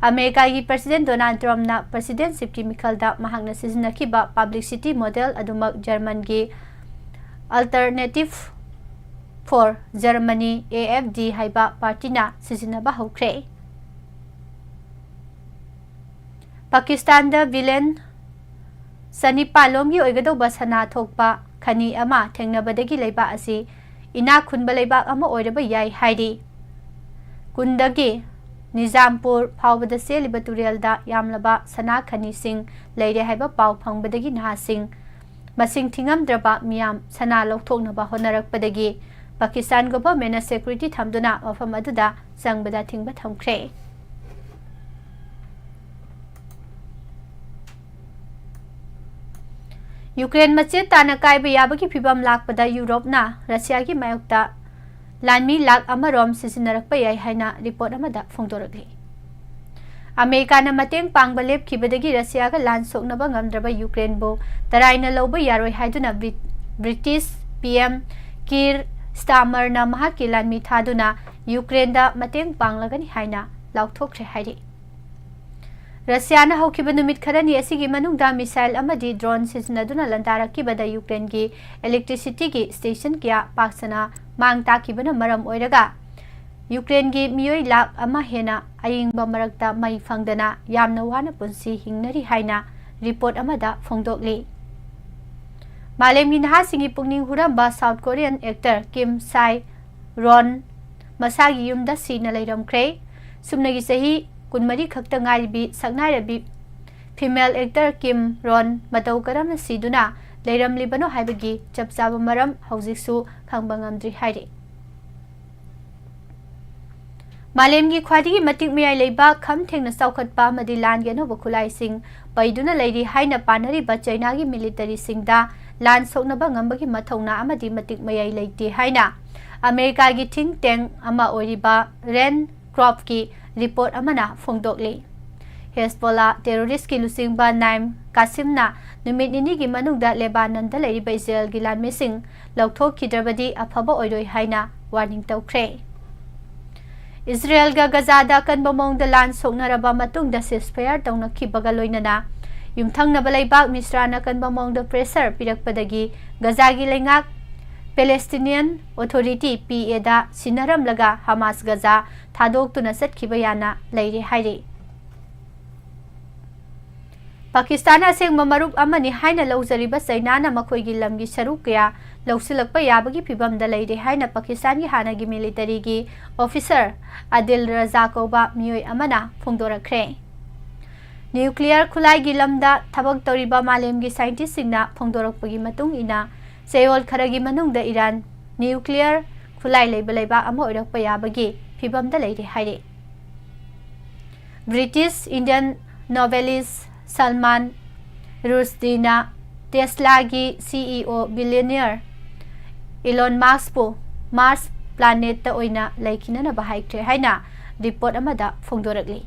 अमेरिका की प्रेसिडेंट डोनाल्ड ट्रम्प ना प्रेसिडेंटशिप की मिखलदा महांगना सिजनखिबा पब्लिसिटी मॉडल अदुमक जर्मन की अल्टरनेटिव फॉर जर्मनी AFD हाइबा पार्टीना सिजनबा हौख्रे पाकिस्तान दा विलेन सनिपालोंगी ओइगदोबा सना थोकपा खनी अमा थेंगनबदगी लैबा असि इना खुनबा लैबाक अमा ओइरबा याई हाइरि कुंदगी निजामपुर फावबदा सेलिबा तुरेलदा यामलबा सना खनी सिंह लैरे हाइबा पाव फंगबदगी नहा सिंह मसिंग थिंगमद्रबा मियाम सना लौथोकनबा होनरकपदगी पाकिस्तान गवर्नमेंट सिक्योरिटी थमदुना मफम अदुदा संगबदा थिंगबा थमख्रे यूक्रेन मचेत ताना कायबा याबगी फिबम लाकपदा यूरोपना रशिया की मायोक्ता लानमी लाख अमरोम सिजनरकपा याई हाइना रिपोर्ट अमदा फोंदोरकले अमेरिकाना मतेंग पांगबा लेपखिबदगी रशियागा लान सोकनबा ngamdraba यूक्रेन बो तराइना लौबा यारोय हाइदुना ब्रिटिश PM कीर स्टामरना महाकी लानमी थादुना यूक्रेनदा मतेंग पांगलगनी हाइना लाउथोख्रे हाइरि रशियाना हौखिबा नुमित खरनी असिगी मनुंगदा मिसाइल अमदी ड्रोन सिजनदुना लंदारखिबदा यूक्रेन की इलेक्ट्रिसिटी की स्टेशन किया पाक्सना मांग ताकिबना मरम ओइरगा यूक्रेन की मियोई लाख अमा हेना अयिंगबा मरकता मई फंगदना यामना वाना पुंसी हिंगनरी हाइना रिपोर्ट अमदा फोंदोकली मालेमगी नहासिंगी पुंगनिंग हुरंबा साउथ कोरियन एक्टर किम साई रॉन मसागी युमदा सीना लैरमख्रे सुमनगी सही कुनमरी खक्ता ngairibi saknairabi female actor Kim Ron matau karamna siduna leiramlibano haibagi chapchaba maram haujiksu khangba ngamdri haire malemgi khwadigi matik miyai leiba kham thengna saukhatpa madi lan geno bakhulai sing paiduna leiri haina panari ba China gi military singda lan soknaba ngambagi mathauna amadi matik mayai leite haina America gi think tank ama oiriba Ren Crop की report अमना फोंदोकले हेस्बोला terrorist की लुसिंगबा नाइम कासिमना नुमित निनी की मनुंगदा लेबाननदा लेरिबा Israel की लानमेसिंग लौथोखिद्रबदी अफबा ओइरोय हाइना warning तौख्रे Israel गा गजादा कनबा मोंगदा लान सोकनरबा मतुंगदा ceasefire तौनखिबगा लोइनना युमथंगनबा लैबाक मिश्राना कनबा मोंगदा pressure पिरकपदगी गजागी लेंगाक Palestinian Authority PA दा सिनरम लगा Hamas गजा थादोक तुना सटखिबा याना लैरे हाइरे Pakistan asengba marup amani haina lauzariba Chaina makhoi lamgi saruk kaya lausilakpa yabagi phibamda leire haina Pakistan gi hanagi military gi officer Adil Raza koba miyoi amana phongdorakre. Nuclear khulai gi lamda thabak toriba malem gi scientist singna phongdorakpagi matung ina Seol kharagi manungda Iran nuclear khulai leiba ama oirakpa yabagi phibamda leire haire. British Indian novelist Salman Rushdie na Tesla gi CEO billionaire Elon Musk po Mars planet ta oina laikina na bahaikre haina report amada phongdorakli.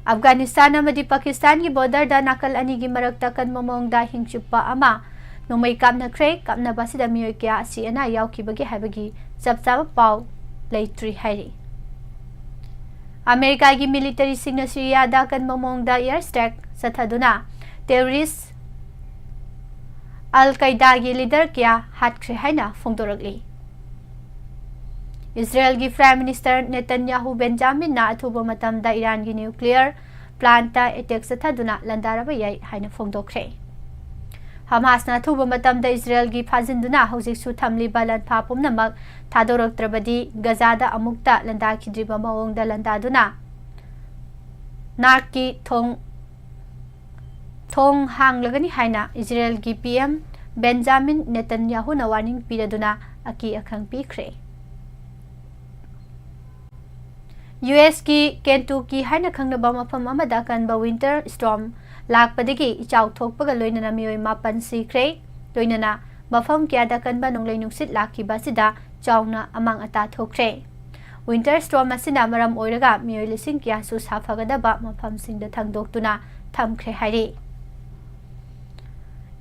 Afghanistan amadi Pakistan gi border da nakal ani gi marakta kan momong da hingchupa ama nomai kapna kre kapna basida miyoi kya si ana yaukibagi habagi chapchaba pau leitri hairi. America gi military singna Syria da kan momong da air strike sathaduna terrorist Al-Qaeda gi leader kya hatkre haina phongdorakli. Israel gi Prime Minister Netanyahu Benjamin na athuba matam da Iran gi nuclear plant ta attack sathaduna landaraba yai haina phongdokre. Hamas na athuba matam da Israel gi phajinduna hojik su thamli balan phapum namak thadoroktrabadi Gaza da amukta landa khidriba mawong da landaduna narki thong hanglagani haina Israel gi PM Benjamin Netanyahu na warning piraduna aki akhang pikre. US ki Kentucky haina khangnaba mafam amada kanba winter storm lakpadagi ichau thokpaga loinana miyoi mapan sikre loinana mafam kyada kanba nonglei nungsit lakhiba sida chauna amang ata thokre. Winter storm asina maram oiraga miyoi lising kya su safagadaba mafam singda thangdoktuna thamkre hairi.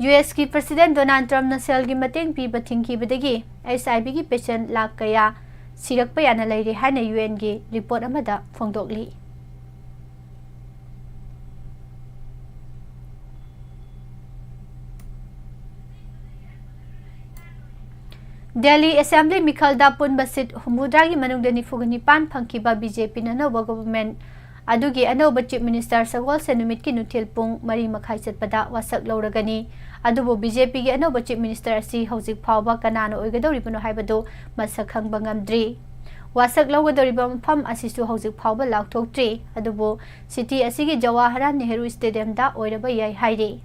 US ki President Donald Trump na sel gi mateng piba thingkibadagi HIV gi patient lak kaya sirakpa yana leire haina UN gi report amada phongdokli. Delhi Assembly Mikhalda punba sit humudra gi manungda nifugani pan phangkiba BJP na no government adugi anoba chief minister Sagol Senumit ki nuthil pung mari makhai chatpada wasak lauragani adubo BJP gi anoba chief minister asi hojik phawba kanana oigadoribano haibado masak khangba ngamdri. Wasak laugadoriba mafam asisu hojik phawba laukthokdri adubo city asigi Jawaharlal Nehru Stadium da oiraba yai hairi.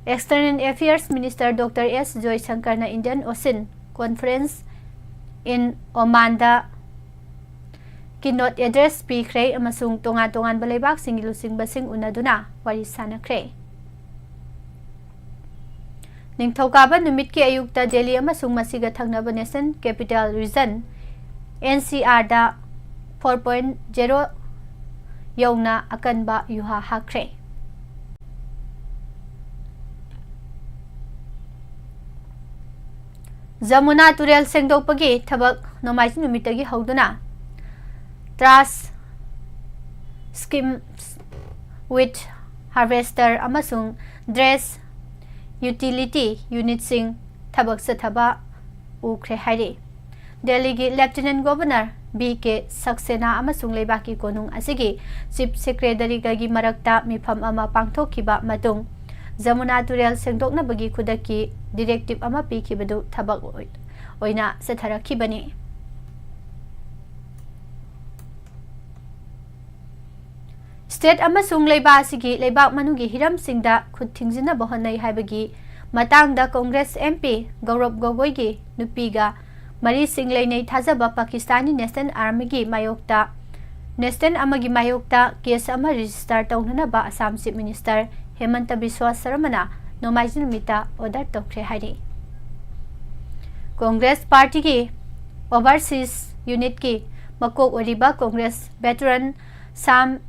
External Affairs Minister Dr. S. Joy Shankar na Indian Ocean Conference in Oman da keynote address pikre amasung tongan balaibak singilusing basing unaduna wari sanakre. Ningthokaba numit ki ayukta Delhi amasung masiga thangnaba nation capital region NCR da 4.0 yauna akanba yuha hakre. Jamuna Turel sengdokpagi thabak nomaisi numitagi hauduna trash schemes with harvester amasung dress utility unit sing thabak sathaba ukre hairi. Delhi gi Lieutenant Governor B.K. Saxena amasung leibaki konung asigi Chief Secretary gi marakta mifam ama pangthokkiba matung Jamuna Turel sengdoknabagi khudaki directive ama pikibadu thabak oina satharakibani. State amasung leiba asigi leibak manugi hiram singda khud thingzina bahonai haibagi matangda Congress MP Gaurav Gogoi gi nupiga mari singleinei thajaba Pakistani National Army gi mayokta National amagi mayokta case ama register taunana ba Assam Chief Minister Hemanta Biswa Sarmana nomaisi numita order tokre hairi. Congress Party ki overseas unit ki makok oriba Congress veteran Sam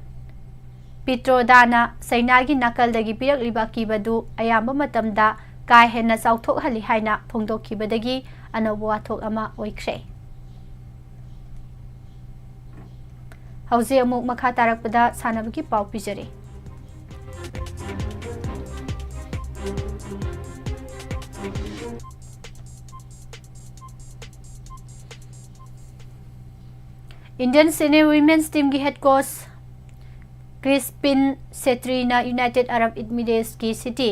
Pitrodana Sainagi nakaldagi pirakliba kibadu ayamba matamda kai henna sauthok hali haina phongdokkibadagi anobo wathok ama oikre. Hauze amuk makha tarakpada sanabaki pau pijari. Indian senior women's team ki head coach Crispin Setrina United Arab Emirates की city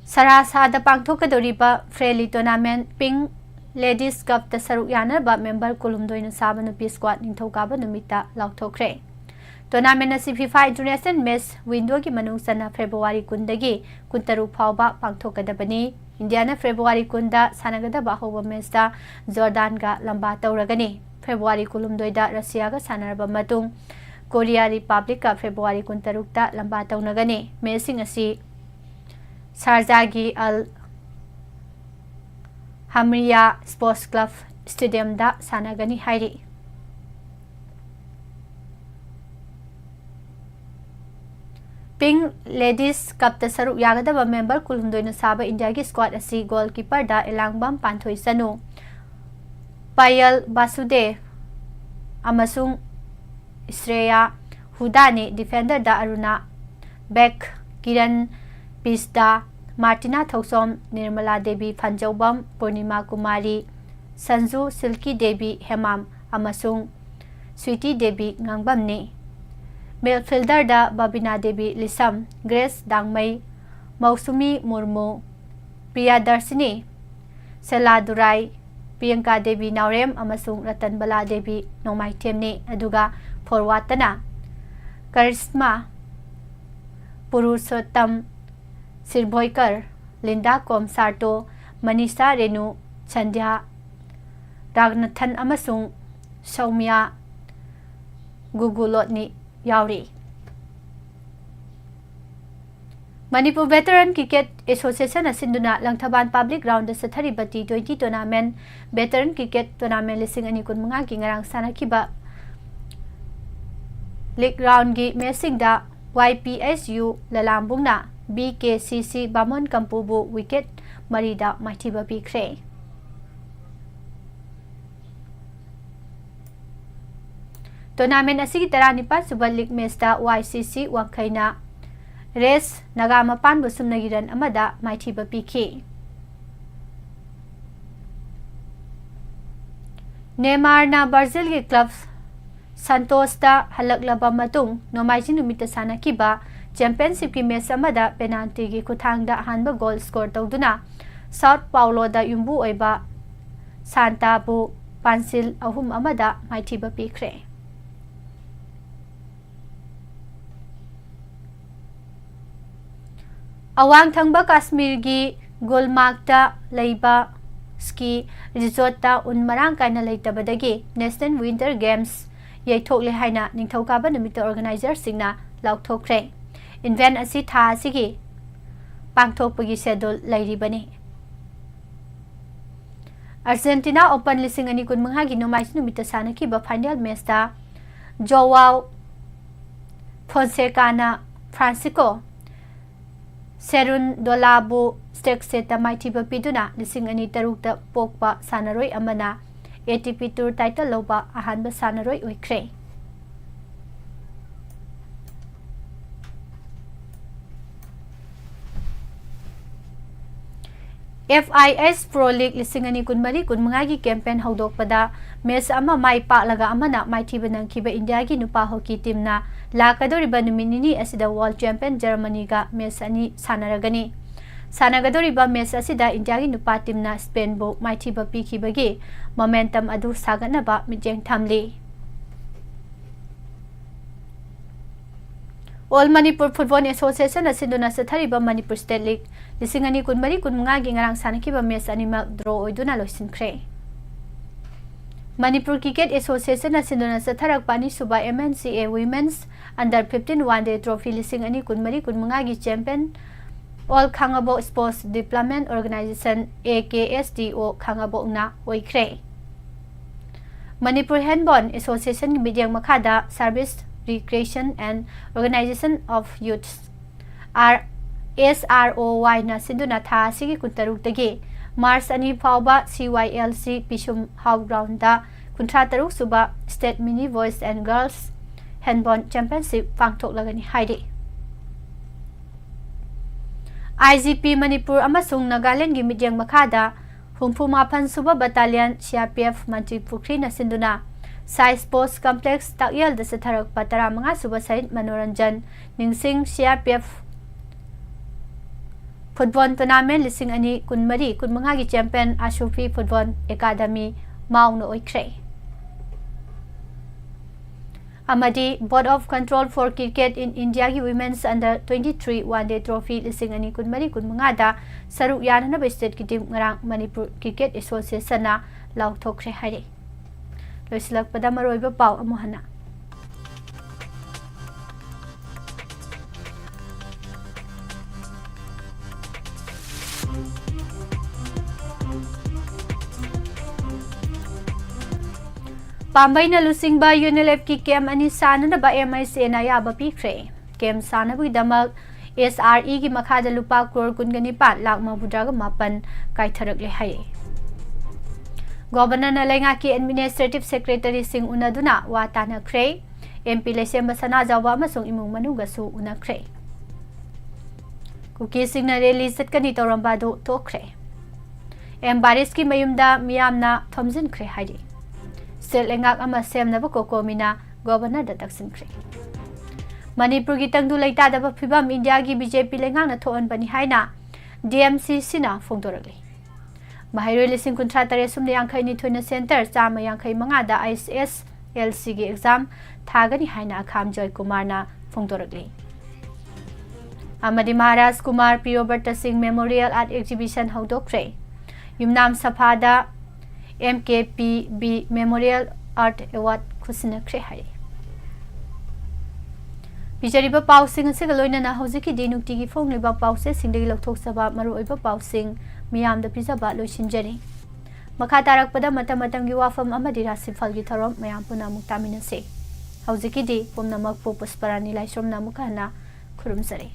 सरासादा पांगथोकदोरिबा फ्रेली tournament pink ladies cup ता सरुक यानरबा member कुलुमदोइना साबा नुपी स्क्वाड निंथौकाबा नुमिता लाउथोखरे टूर्नामेंट असि FIFA इंटरनेशनल मैच विंडो की मनुंग सना फेब्रुआरी 10 दगी 13 फावबा पांगथोकदबनी इंडियाना फेब्रुआरी 10 दा सानगदबा होबा मैच दा जॉर्डन का लंबा तौरगनी फेब्रुआरी 19 दा रशिया का सानरबा मतुंग कोरिया रिपब्लिक का फेब्रुआरी 13 दा लंबा तौनगनी मैचिंग असि शारजा की अल हमरिया स्पोर्ट्स क्लब स्टेडियम दा सानगनी हाइरी पिंक लेडीज कप ता सरुक यागदबा मेंबर कुलुमदोइना साबा इंडिया की स्क्वाड असि गोलकीपर दा एलांगबम पांथोई सनु पायल बासुदेव अमसुंग श्रेया हुदानी डिफेंडर दा अरुणा बैक किरण पिस्दा मार्टिना थौसोम निर्मला देवी फंजौबम पूर्णिमा कुमारी संजू सिल्की देवी हेमाम अमसुंग स्वीटी देवी ngangbamni मिडफील्डर दा बबिना देवी लिसम ग्रेस दांगमई मौसुमी मुर्मू प्रियादर्शिनी सेलादुराई प्रियंका देवी नावरेम अमसुंग रतनबला देवी नोमाइथेमनी अदुगा फॉरवर्डना करिश्मा पुरुषोत्तम सिरभोयकर लिंडा कोमसार्टो मनीषा रेणु संध्या रागनाथन अमसुंग सौम्या गुगुलोटनी यावरी मणिपुर वेटरन क्रिकेट एसोसिएशन असिंदुना लंगथबान पब्लिक ग्राउंड सथरिबा T20 tournament veteran cricket tournament 2025 की ngarang sanakhiba लीग राउंड की मैचिंग दा YPSU ललांबुंगना BKCC बामन कंपूबु विकेट मरीदा माइथिबा पीख्रे टूर्नामेंट असि 19 सुबह लीग मैच दा YCC वांखैना रेस नगा मपान बुसुमनगी रन अमदा माइथिबा पीखी नेमार ना ब्राजील के क्लब संतोष दा हलकलबा मतुंग नोमाइजिंग नुमित सानखिबा चैंपियनशिप की मैच अमदा पेनाल्टी की खुथांगदा हानबा गोल स्कोर तौदुना साउथ पाउलो दा युम्बु ओइबा सांताबु पांसिल अहुम अमदा माइथिबा पीख्रे अवांग थंगबा कश्मीर की गुलमार्गता लेबा स्की रिजोर्टता उनमरांग कायना लेतबदगी नेशनल विंटर गेम्स यैथोकले हाइना निंथौकाबा नुमित ऑर्गेनाइजर सिंगना लाउथोखरे इवेंट असि था असिगी पांगथोकपगी शेड्यूल लैरिबनी अर्जेंटीना ओपन 2025 की नोमाइस नुमित सानखिबा फाइनल मैच दा जोवाओ फोन्सेकाना फ्रांसिस्को सेरुन दोलाबु स्टेक सेटा माइथिबा पिदुना 2023 दा पोकपा सानरोय अमना ATP टूर टाइटल लोबा अहानबा सानरोय ओइख्रे FIS Pro League 2024 की कैंपेन हौदोकपदा मैच अमा माई पालगा अमना माइथिबा नंखिबा इंडिया की नुपा हॉकी टीमना लाकदोरिबा नुमिनिनी असिदा वर्ल्ड चैंपियन जर्मनी का मैच अनि सानरगनी सानगदोरिबा मैच असिदा इंडिया की नुपा टीमना स्पेन बो माइथिबा पीखिबगी मोमेंटम अदु सागनबा मिजेंग थामली ऑल मणिपुर फुटबॉल एसोसिएशन असिदुना सथरिबा मणिपुर स्टेट लीग 2024-25 की ngarang sanakhiba मैच अनिमक ड्रॉ ओइदुना लोइसिनख्रे मणिपुर क्रिकेट एसोसिएशन असिदुना सथरक पानी सुबा MNCA women's under 15 one day trophy 2024-25 की champion all Khangabok sports development organisation AKSDO खांगाबोना ओइख्रे मणिपुर हैंडबॉल एसोसिएशन की मिडियम मखादा service Recreation and Organization of Youth SROY na sinduna tha sigi kuntaruk March ani fauba CYLC Pisum House Ground da kuntra taruk suba State Mini Boys and Girls Handball Championship pangthok lagani haide IGP Manipur amasung Nagaland gi midyang makhada humpu mapan suba battalion CRPF Mantri Pukri na sinduna Sai Sports Complex Takyal da sa tharak patara mga subasahit manoranjan ningsing CRPF Football Tournament lising ani kunmari kun mga gi champion Ashufi Football Academy maung no oikre. Amadi Board of Control for Cricket in India gi Women's Under 23 One-Day Trophy lising ani kunmari kun mga da saruk yan na state ki team ngarang Manipur Cricket Association na lauthokre hari. Loislak pada maroiba pau amuhana. Pambay na lusing ba UNLF ki kem ani sana na ba MIC na yaba pikre. Kem sana bui damag SRE ki makhada lupa crore kun gani pa lak mabudraga mapan kai tharak le hai. Governor na lenga ki Administrative Secretary sing unaduna wata na kre. MP lesem basana jawa masung imung manuga su una kre. Kuki sing na release kani toramba do to kre. Baris ki mayumda miyam na thomjin kre hai. Sel engak ama sem na ko komina governor da taksin kre. Manipur gi tangdu laita da phibam India gi BJP lengang na thon bani haina DMC sina phongdorali. Mahiroi lising kuntra tare sumne yangkhai ni thoina center chama yangkhai manga da ISS LC gi exam thagani haina akham Joy Kumar na phongdorali. Amadi Maharaj Kumar Priyoberta Singh Memorial Art Exhibition haudokre. Yumnam Saphada MKPB Memorial Art Award khusina kre hari. Bijariba pausing se galoina na hojiki dinukti gi phong liba pause singdegi lokthok saba maru oiba pausing miyam da pizaba loisinjari. Makha tarak pada matam matam gi wafam amadi rasi phal gi tharom mayam puna muktamina se. Hojiki di pomna makpo pusparani laisrom na mukana khurumsare.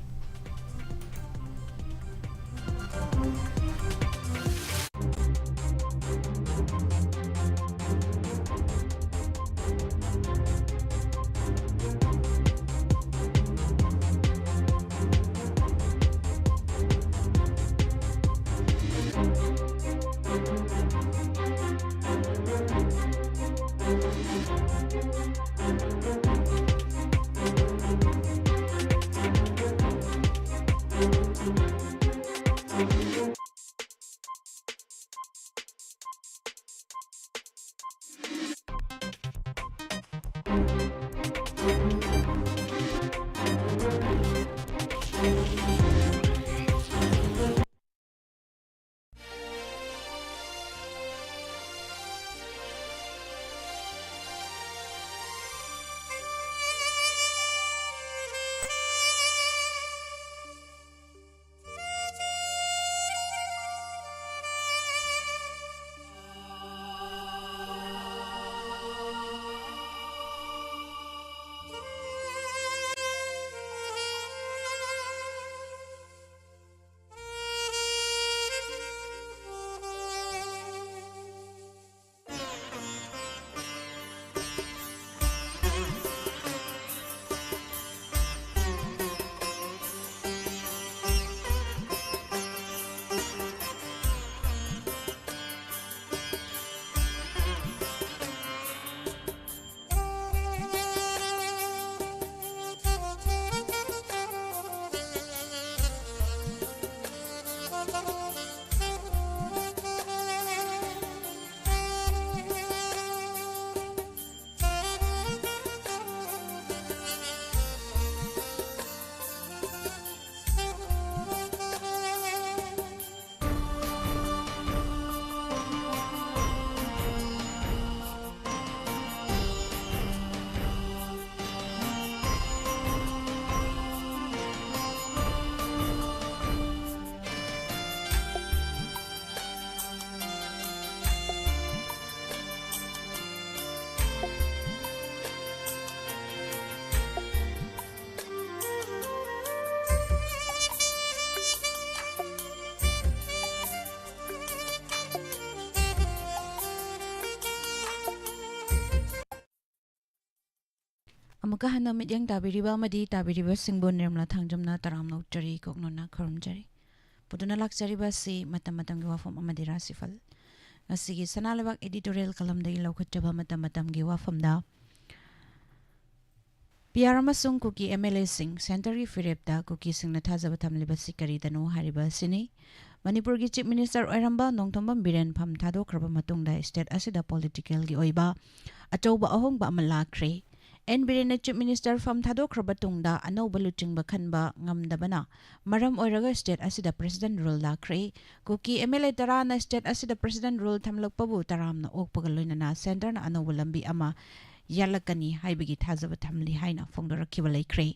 Amuka hana midyang tabiriba madi tabiriba singbon nirmla thangjamna taramna uttari koknona kharumjari. Puduna lakjariba si matam-matam gi wafam amadi rasifal. ngasi sanalabak editorial kalam dagi laukhachaba matam gi wafamda PR amasung kuki MLA sing Century Firepta kuki sing na thajaba thamliba sikari dano hariba sini Manipur gi Chief Minister oiramba nongthombam biren pham thadokraba matungda state asida political gi oiba achouba ahongba amalakre en biren Chief Minister pham thadokraba tungda anoba luchingba khanba ngamdabana maram oiraga state asida president rule lakre kuki MLA tara na state asida president rule thamlakpabu taramna okpaga loinana center na anoba lambi ama yalakani haibagi thajaba thamli haina phongdorakhiba laikre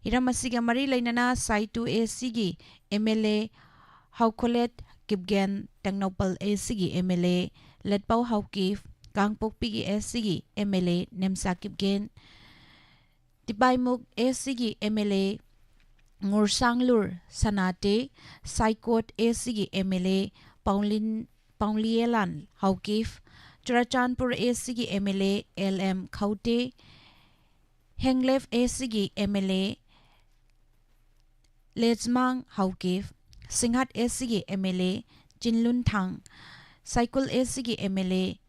iramasiga mari lainana sai 2A sigi MLA Haukolet Kipgen Tangnopal sigi MLA Letpau Haukif Kangpokpi sigi MLA Nemsa Kipgen Tibaimuk sigi MLA Ngursanglur Sanate Saikot sigi MLA Paunglielan Haukif Churachandpur sigi MLA LM Khaute Henglef sigi MLA Lechmang Haukif Singhat sigi MLA Jinlun Thang Saikul sigi MLA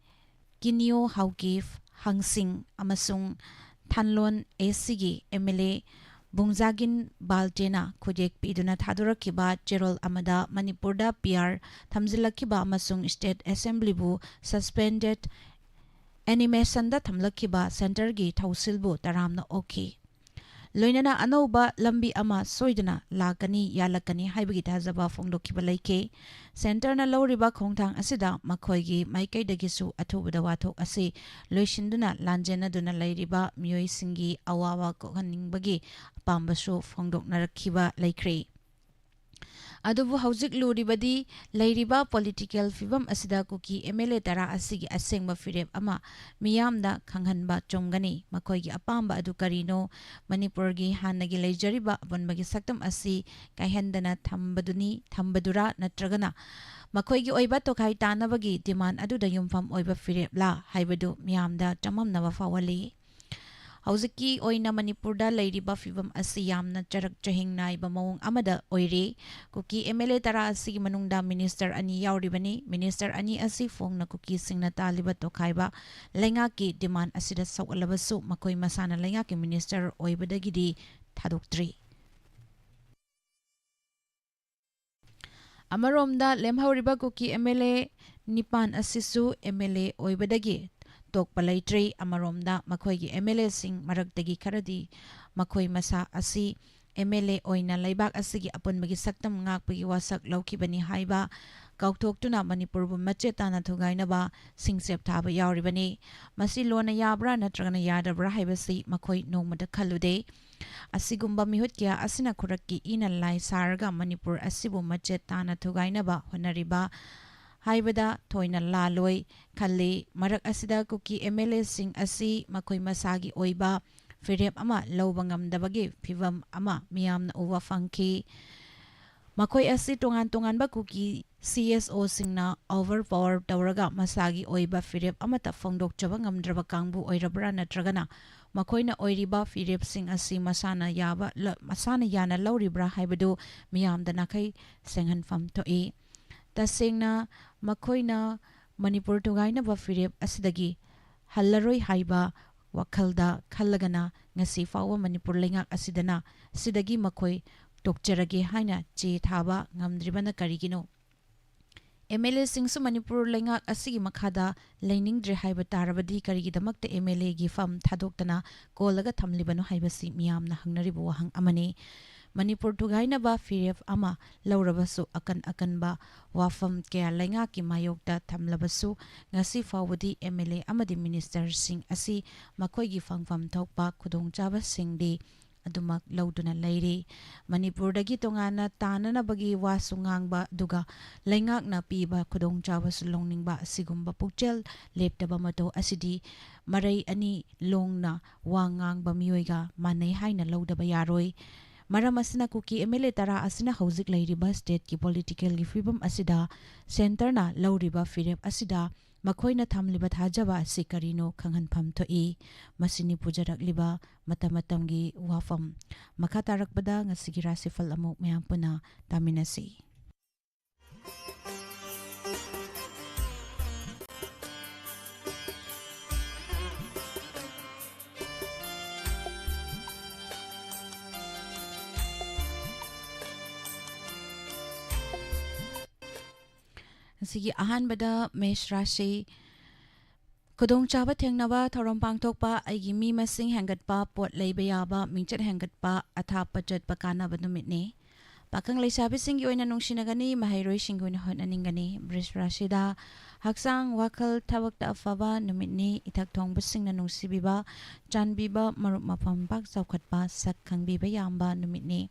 Kinyo Haukif Hangsing amasung Thanlon sigi MLA Bungjagin Baltena Khojek piduna thadurakiba Cherol Amada Manipurda PR thamjilakiba amasung State Assembly bu suspended animation da thamlakiba center gi thausilbu taramna oki loinana anoba lambi ama soidana lakani yalakani haibagi thajaba phongdokhiba laike center na loriba khongthang asida makhoigi maikaidagisu athubada wathok ase loisinduna lanjena duna lairiba miyoi singi awawa kohaningbagi pambasu phongdoknarakhiba laikre adubu haujik luribadi lairiba political fibam asida kuki MLA tara asigi asengba firep ama miyamda khanghanba chomgani makhoigi apamba adu karino Manipur gi hanagi leijariba bonbagi saktam asi kaihendana thambadura natragana makhoigi oiba tokai tanabagi demand aduda yumfam oiba firep la haibadu miyamda chamamnaba fawali Hauziki oina Manipurda lairiba fibam asi yamna charak chahingnaiba mawong amada oire kuki MLA tara asi manungda minister ani yauribani minister ani asi phongna kuki singna taliba tokhaiba lengaki demand asida sawalabasu makoi masana lengaki minister oibadagidi thadoktri Amaromda lemhauriba kuki MLA nipan asisu MLA oibadagi Tokpa laitre amaromda makhoigi MLA sing maraktagi kharadi makhoi masa asi MLA oina laibak asigi apunbagi saktam ngakpagi wasak laukibani haiba kautoktuna Manipur bu machetana thugainaba singsep thaba yauribani masi lona yabra natragana yadabra haibasi makhoi nongmada khalude asigumba mihut kya asina khurakki ina lai sarga Manipur asibu machetana thugainaba honariba haibada thoina laloi khalli marak asida kuki MLA sing asi makoi masagi oiba firep ama lobangam dabagi phivam ama miyamna uwa fangki makoi asi tongan ba kuki CSO singna overpower tawraga masagi oiba firep amata phongdok chaba ngamdraba kangbu oirabra natragana makoina oiriba firep sing asi masana yana lauribra haibadu miyamda nakai senghan fam toi tasengna makoina Manipur tugaina ba firep asidagi hallaroi haiba wakhalda khallagana ngasi fawa Manipur lengak asidana sidagi makoi tokcherage haina che thaba ngamdribana karigino MLA singsu Manipur lengak asigi makhada lening dre haiba tarabadi karigidamakta MLA gi fam thadoktana kolaga thamlibano haibasi miyamna hangnaribu wahang amane Manipur tugaina ba firef ama laurabasu akan ba wafam kaya lenga ki mayokta thamlabasu ngasi fawadi MLA amadi minister sing asi makoigi fangfam thokpa khudongchaba singdi adumak lauduna leire Manipur dagi tongana tanana bagi wasungangba duga lengakna piba khudongchaba sulongningba asigumba pukchel leptaba mato asidi marai ani longna wangangba miyoiga manai haina laudaba yaroi Maram asina kuki MLA tara asina haujik lairiba state ki political gi fibam asida center na lauriba firep asida makhoina thamliba thajaba sikarino khanghanpham thoi masini pujarakliba matamatam gi wafam makha tarakbada ngasigi rasifal amuk mayam puna taminasi asigi ahanbada mesh rashi Kudong chaba thengnaba thorom pangthokpa aigi mi masing hangatpa pot leiba yaba mingchat hangatpa athapa chatpa kanaba numitni pakang leisabi singgi oina nungsinagani mahairoi singgoina honaningani bris rashida haksang wakal thabakta afaba numitni ithak thongba singna nungsibiba chanbiba marup mafam bak chawkhatpa sak khangbiba yamba numitni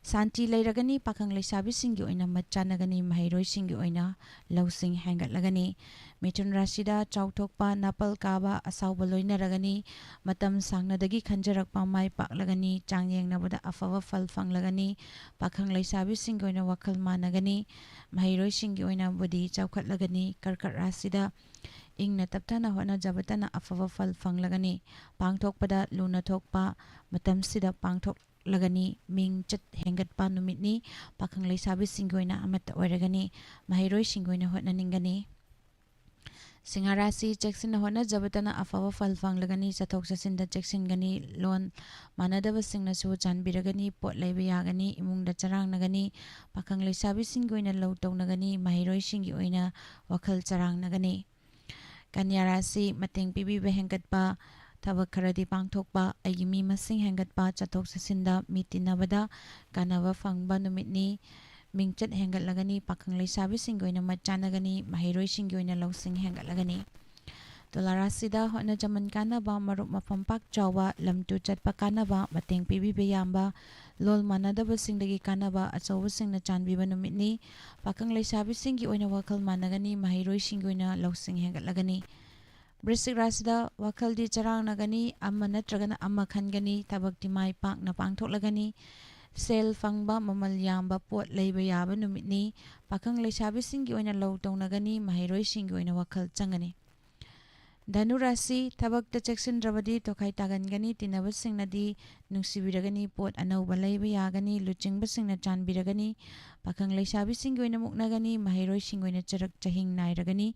Santi leiragani pakang leisabi singgi oina machanagani mahairoi singgi oina lausing hangatlagani Mithun Rashida chawthokpa napal kaba asawba loinaragani matam sangnadagi khanjarakpa mai paklagani changyengnaboda afaba phal fanglagani pakhang leisabi singgi oina wakhal managani mahairoi singgi oina bodi chawkhatlagani karkat rasida ingna tapthana hona jabatana afaba phal fanglagani pangthokpada luna thokpa matam sida pangthok lagani ming chat hengatpa numitni pakhang leisabi singgoina amata oiragani mahairoi singgoina hotnaningani Singarasi Jackson hona jabatana afaba phal fanglagani chathok chasinda Jackson gani lon manadaba singna su chanbiragani pot leiba yagani imungda charangnagani pakhang leisabi singgoina lo townagani mahairoi singgi oina wakhal charangnagani Kanyarasi mateng pibiba hengatpa Thabak kharadi pangthokpa aigi mi masing hengatpa chathok chasinda mitinabada kanaba fangba numitni mingchat hengatlagani pakhang leisabi singgoina machanagani mahairoi singgoina lausing hengatlagani Tolarasida hotna jaman kanaba marup mafam pak chawa lamtu chatpa kanaba mateng pibiba yamba lol manadaba singdagi kanaba achawba singna chanbiba numitni pakhang leisabi singgi oina wakhal managani mahairoi singgoina lausing hengatlagani Brisik Rasida wakal di charang nagani amma natragana amma khangani tabak di mai pak na pangthoklagani sel fangba mamal yamba pot leiba yaba numitni pakhang leisabi singgi oina lo tongnagani mahairoi singgi oina wakhal changani Dhanu Rasi tabak ta Jackson Rabadi tokai tagangani tinaba singnadi nungsibiragani pot anauba leiba yagani luchingba singna chanbiragani pakhang leisabi singgi oina muknagani mahairoi singgi oina charak chahing nairagani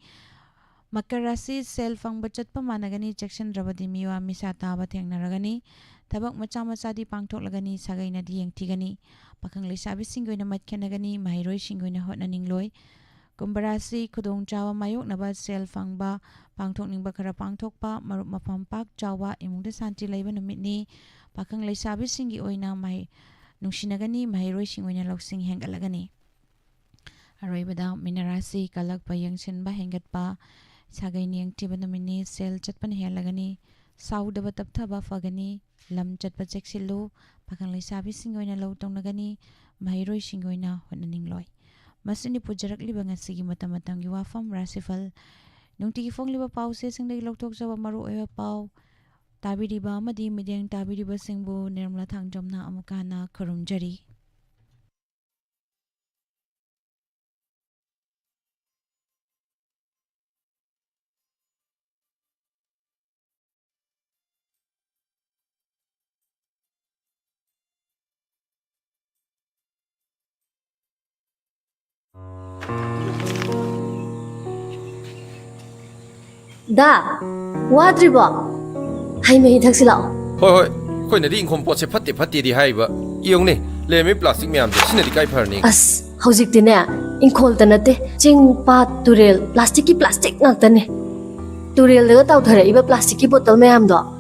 Makarasi sel fangba chatpa managani Jackson Rabadi miwa misa taba thengnaragani tabak macha macha di pangthoklagani sagaina di yengthigani pakhang leisabi singgoina matkhenagani mahairoi singgoina hotnaningloi Kumbarasi khudong chawa mayoknaba sel fangba pangthokningba khara pangthokpa marup mafam pak chawa imungda santi leiba numitni pakhang leisabi singgi oina mai nungsinagani mahairoi singgoina lausing hengatlagani Aroibada minarasi kalakpa yangsinba hengatpa Sagai niyang tiba namini sel chatpan helagani saudaba tapthaba fagani lam chatpa cheksilu pakhang leisabi singgoina lo tongnagani mahairoi singgoina hotnaningloi masini pujarakliba ngasigi matamatanggi wafam rasifal nungtigi fongliba pause singdagi loktok jawa maru oiba pau tabiriba amadi midyang tabiriba singbu nirmala thangjomna amukana khurumjari Da, wadribo. Hai me thak silao. Hoi, khoi na di inkhom pot se phatti phatti di haiba. Iong ni, le me plastic myam je sina di kai pharni. As, hojik tine inkhol tanate ching pa turel plastic ngak tane. Turel daga taw thare iba plastic ki bottle myam do.